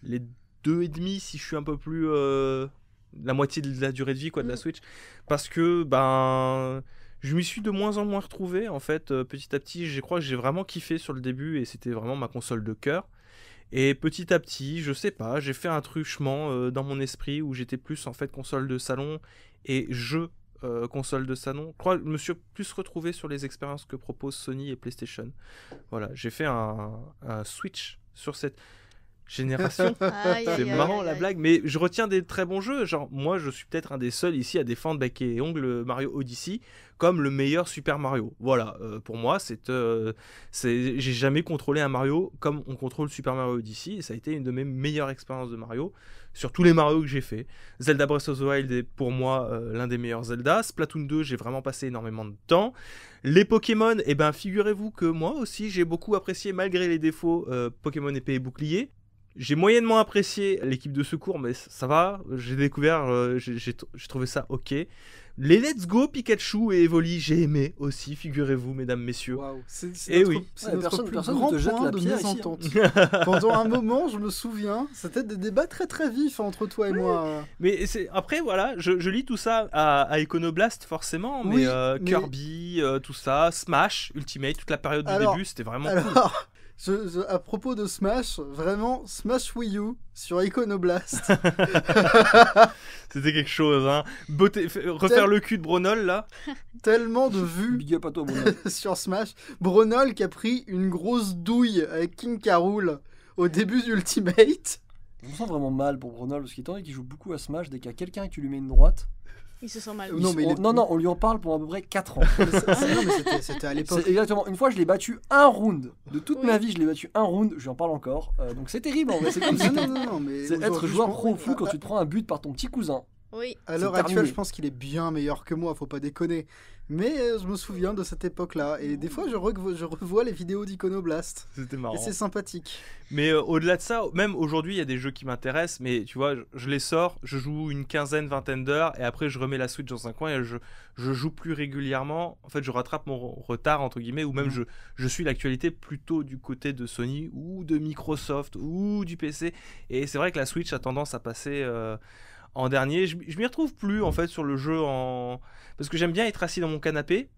les 2,5 si je suis un peu plus la moitié de la durée de vie quoi de la Switch, parce que ben je m'y suis de moins en moins retrouvé en fait petit à petit. Je crois que j'ai vraiment kiffé sur le début et c'était vraiment ma console de cœur. Et petit à petit, je sais pas, j'ai fait un truchement dans mon esprit où j'étais plus en fait console de salon et jeu console de salon. Je crois que je me suis plus retrouvé sur les expériences que proposent Sony et PlayStation. Voilà, j'ai fait un switch sur cette... génération. Aïe, C'est aïe, marrant aïe, la aïe. blague, mais je retiens des très bons jeux. Genre, moi, je suis peut-être un des seuls ici à défendre bec et ongle Mario Odyssey comme le meilleur Super Mario. Voilà, pour moi, j'ai jamais contrôlé un Mario comme on contrôle Super Mario Odyssey. Et ça a été une de mes meilleures expériences de Mario sur tous les Mario que j'ai fait. Zelda Breath of the Wild est pour moi l'un des meilleurs Zelda. Splatoon 2, j'ai vraiment passé énormément de temps. Les Pokémon, eh ben, figurez-vous que moi aussi, j'ai beaucoup apprécié, malgré les défauts, Pokémon épée et bouclier. J'ai moyennement apprécié l'équipe de secours, mais ça va. J'ai découvert, j'ai trouvé ça ok. Les Let's Go, Pikachu et Evoli, j'ai aimé aussi, figurez-vous, mesdames, messieurs. Waouh, c'est Eh notre, oui. c'est Ouais, notre plus personne grand ne te jette point la de pierre ici, hein. mésentente. Pendant un moment, je me souviens, c'était des débats très très vifs entre toi et moi. Mais après, voilà, je lis tout ça à Iconoblast, forcément, mais, Oui, mais- Kirby, tout ça, Smash, Ultimate, toute la période du Alors- début, c'était vraiment cool. Alors, à propos de Smash, vraiment, Smash Wii U sur Iconoblast. C'était quelque chose, hein. Refaire le cul de Bronol, là. Tellement de vues Big up à toi, Bruno. sur Smash. Bronol qui a pris une grosse douille avec King K. Rool au début d'Ultimate. Je me sens vraiment mal pour Bruno, parce qu'étant donné qu'il joue beaucoup à Smash, dès qu'il y a quelqu'un et que tu lui mets une droite, Il se sent mal. Non, mais il est- non, on lui en parle pour à peu près 4 ans. Non, mais c'était à l'époque. C'est exactement. Une fois, je l'ai battu un round. De toute Oui. ma vie, je l'ai battu un round. Je lui en parle encore. Donc c'est terrible en vrai. C'est comme Non, ça. non, mais C'est être aujourd'hui, joueur je pense- pro fou quand tu te prends un but par ton petit cousin. Oui. À l'heure c'est actuelle, terminé. je pense qu'il est bien meilleur que moi, faut pas déconner. Mais je me souviens de cette époque-là. Et des fois, je revois les vidéos d'Iconoblast. C'était Et marrant. c'est sympathique. Mais au-delà de ça, même aujourd'hui, il y a des jeux qui m'intéressent, mais tu vois, je les sors, je joue une quinzaine, vingtaine d'heures, et après je remets la Switch dans un coin et je joue plus régulièrement. En fait, je rattrape mon retard, entre guillemets, ou même je suis l'actualité plutôt du côté de Sony, ou de Microsoft, ou du PC. Et c'est vrai que la Switch a tendance à passer en dernier. Je m'y retrouve plus, en fait, sur le jeu, parce que j'aime bien être assis dans mon canapé,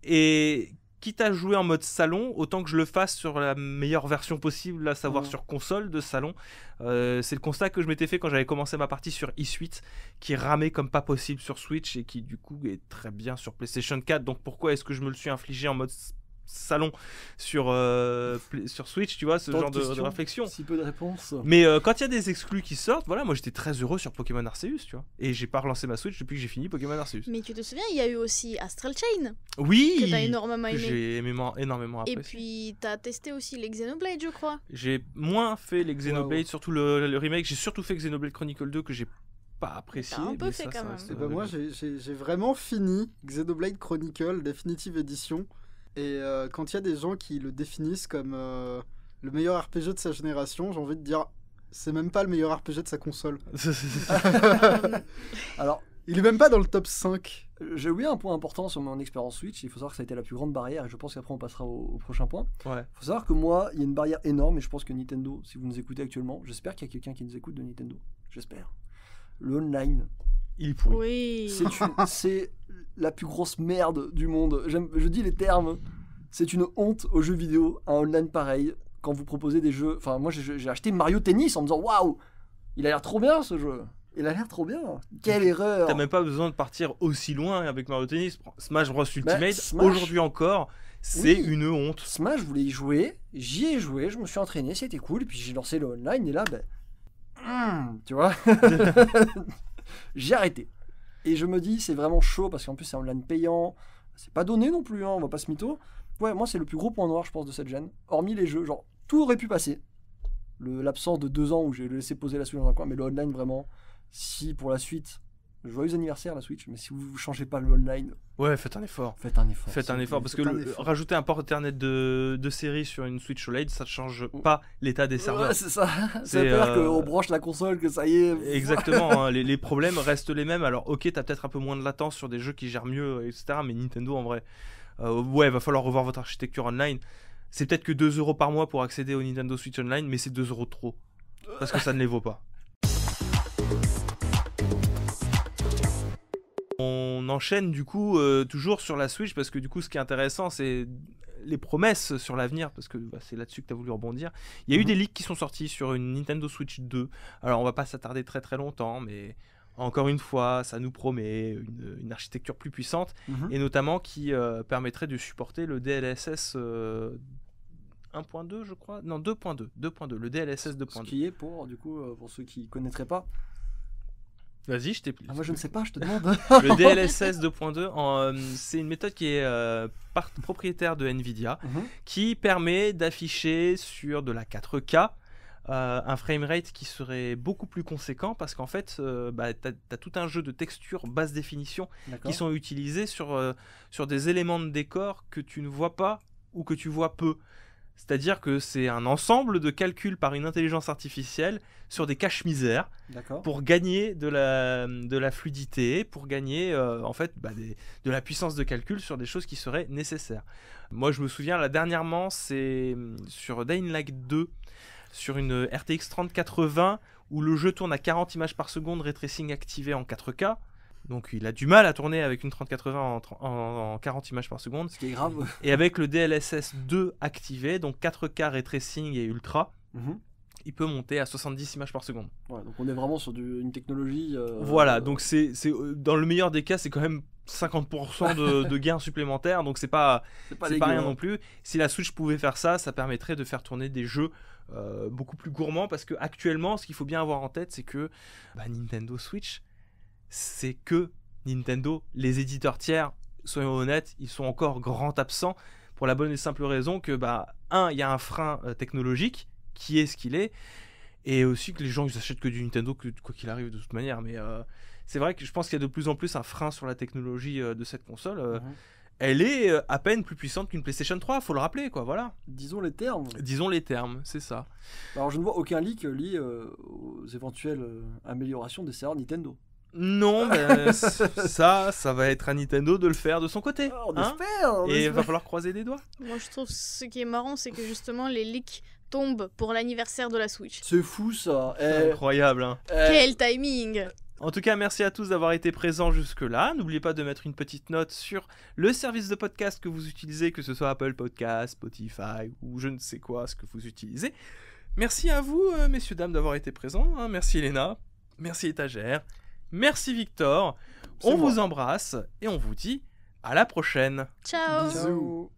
et quitte à jouer en mode salon, autant que je le fasse sur la meilleure version possible, à savoir sur console de salon. C'est le constat que je m'étais fait quand j'avais commencé ma partie sur eSuite, qui ramait comme pas possible sur Switch et qui du coup est très bien sur PlayStation 4. Donc pourquoi est-ce que je me le suis infligé en mode salon sur Switch, tu vois, ce Tant genre de de questions. réflexion. Si peu de réponses. Mais quand il y a des exclus qui sortent, voilà, moi j'étais très heureux sur Pokémon Arceus, tu vois. Et j'ai pas relancé ma Switch depuis que j'ai fini Pokémon Arceus. Mais tu te souviens, il y a eu aussi Astral Chain, Oui, que t'as énormément que aimé. j'ai énormément Et apprécié. puis, t'as testé aussi les Xenoblade, je crois. J'ai moins fait les Xenoblade, surtout le remake. J'ai surtout fait Xenoblade Chronicle 2 que j'ai pas apprécié. T'as un peu mais fait ça, quand ça même. reste, Et bah moi, j'ai vraiment fini Xenoblade Chronicle Definitive Edition. Et quand il y a des gens qui le définissent comme le meilleur RPG de sa génération, j'ai envie de dire, c'est même pas le meilleur RPG de sa console. Alors, Il est même pas dans le top 5. j'ai oublié un point important sur mon expérience Switch. Il faut savoir que ça a été la plus grande barrière. Et je pense qu'après, on passera au prochain point. Ouais. Il faut savoir que moi, il y a une barrière énorme. Et je pense que Nintendo, si vous nous écoutez actuellement, j'espère qu'il y a quelqu'un qui nous écoute de Nintendo. J'espère. Le online. Il est pourri. Oui. C'est la plus grosse merde du monde. Je dis les termes. C'est une honte aux jeux vidéo, un online pareil, quand vous proposez des jeux. Enfin, moi j'ai acheté Mario Tennis en me disant waouh, il a l'air trop bien ce jeu. Il a l'air trop bien. Quelle erreur. T'as même pas besoin de partir aussi loin avec Mario Tennis. Smash Bros Ultimate, Smash. aujourd'hui encore, c'est Oui. une honte. Smash, je voulais y jouer, j'y ai joué, je me suis entraîné, c'était cool, et puis j'ai lancé le online, et là, tu vois, j'ai arrêté. Et je me dis, c'est vraiment chaud, parce qu'en plus c'est online payant, c'est pas donné non plus, hein, on va pas se mytho. Ouais, moi c'est le plus gros point noir, je pense, de cette gêne, hormis les jeux, genre, tout aurait pu passer. L'absence de 2 ans où j'ai laissé poser la Switch dans un coin, mais le online, vraiment, si pour la suite, joyeux anniversaire la Switch, mais si vous changez pas le online, Ouais, faites un effort. faites un effort. Faites un effort parce que faites un effort. rajouter un port Ethernet de série sur une Switch OLED, ça ne change pas l'état des serveurs. Ouais, c'est ça. C'est, C'est peur euh, qu'on branche la console, que ça y est. Exactement, hein, les problèmes restent les mêmes. Alors, ok, t'as peut-être un peu moins de latence sur des jeux qui gèrent mieux, etc. Mais Nintendo, en vrai, ouais, va falloir revoir votre architecture online. C'est peut-être que 2 € par mois pour accéder au Nintendo Switch Online, mais c'est 2 € de trop. Parce que ça ne les vaut pas. On enchaîne du coup toujours sur la Switch parce que du coup ce qui est intéressant c'est les promesses sur l'avenir parce que c'est là-dessus que tu as voulu rebondir. Il y a eu des leaks qui sont sortis sur une Nintendo Switch 2. Alors on va pas s'attarder très très longtemps mais encore une fois ça nous promet une architecture plus puissante et notamment qui permettrait de supporter le DLSS 1.2 je crois. Non, 2.2. Le DLSS Ce 2.2. qui est pour, du coup, pour ceux qui connaîtraient pas. Vas-y, je t'ai Ah, moi je ne sais pas, je te demande. Le DLSS 2.2, c'est une méthode qui est propriétaire de NVIDIA, qui permet d'afficher sur de la 4K un framerate qui serait beaucoup plus conséquent, parce qu'en fait, tu as tout un jeu de textures basse définition D'accord. qui sont utilisés sur des éléments de décor que tu ne vois pas ou que tu vois peu. C'est-à-dire que c'est un ensemble de calculs par une intelligence artificielle sur des caches-misères D'accord. pour gagner de la fluidité, pour gagner de la puissance de calcul sur des choses qui seraient nécessaires. Moi, je me souviens, là, dernièrement, c'est sur Dying Light 2, sur une RTX 3080, où le jeu tourne à 40 images par seconde, ray tracing activé en 4K. Donc il a du mal à tourner avec une 3080 en 40 images par seconde. Ce qui est grave. Et avec le DLSS 2 activé, donc 4K ray tracing et ultra, il peut monter à 70 images par seconde. Ouais, donc on est vraiment sur une technologie. Voilà, donc c'est dans le meilleur des cas, c'est quand même 50% de gains supplémentaires, donc c'est pas rien non plus. Si la Switch pouvait faire ça, ça permettrait de faire tourner des jeux beaucoup plus gourmands, parce que actuellement, ce qu'il faut bien avoir en tête, c'est que Nintendo Switch, c'est que Nintendo. Les éditeurs tiers, soyons honnêtes, ils sont encore grands absents, pour la bonne et simple raison que, il y a un frein technologique qui est ce qu'il est, et aussi que les gens ils achètent que du Nintendo, quoi qu'il arrive de toute manière. Mais c'est vrai que je pense qu'il y a de plus en plus un frein sur la technologie de cette console. Elle est à peine plus puissante qu'une PlayStation 3, faut le rappeler, quoi, voilà. Disons les termes. Disons les termes, c'est ça. Alors je ne vois aucun leak lié aux éventuelles améliorations des serveurs Nintendo. Non, ça va être à Nintendo de le faire de son côté. On espère. Et il va falloir croiser des doigts. Moi, je trouve ce qui est marrant, c'est que justement, les leaks tombent pour l'anniversaire de la Switch. C'est fou ça. C'est incroyable, hein. Quel timing! En tout cas, merci à tous d'avoir été présents jusque-là. N'oubliez pas de mettre une petite note sur le service de podcast que vous utilisez, que ce soit Apple Podcast, Spotify ou je ne sais quoi, ce que vous utilisez. Merci à vous, messieurs, dames, d'avoir été présents. Hein. Merci Elena, merci Étagère, merci Victor. On vous embrasse et on vous dit à la prochaine. Ciao! Bisous.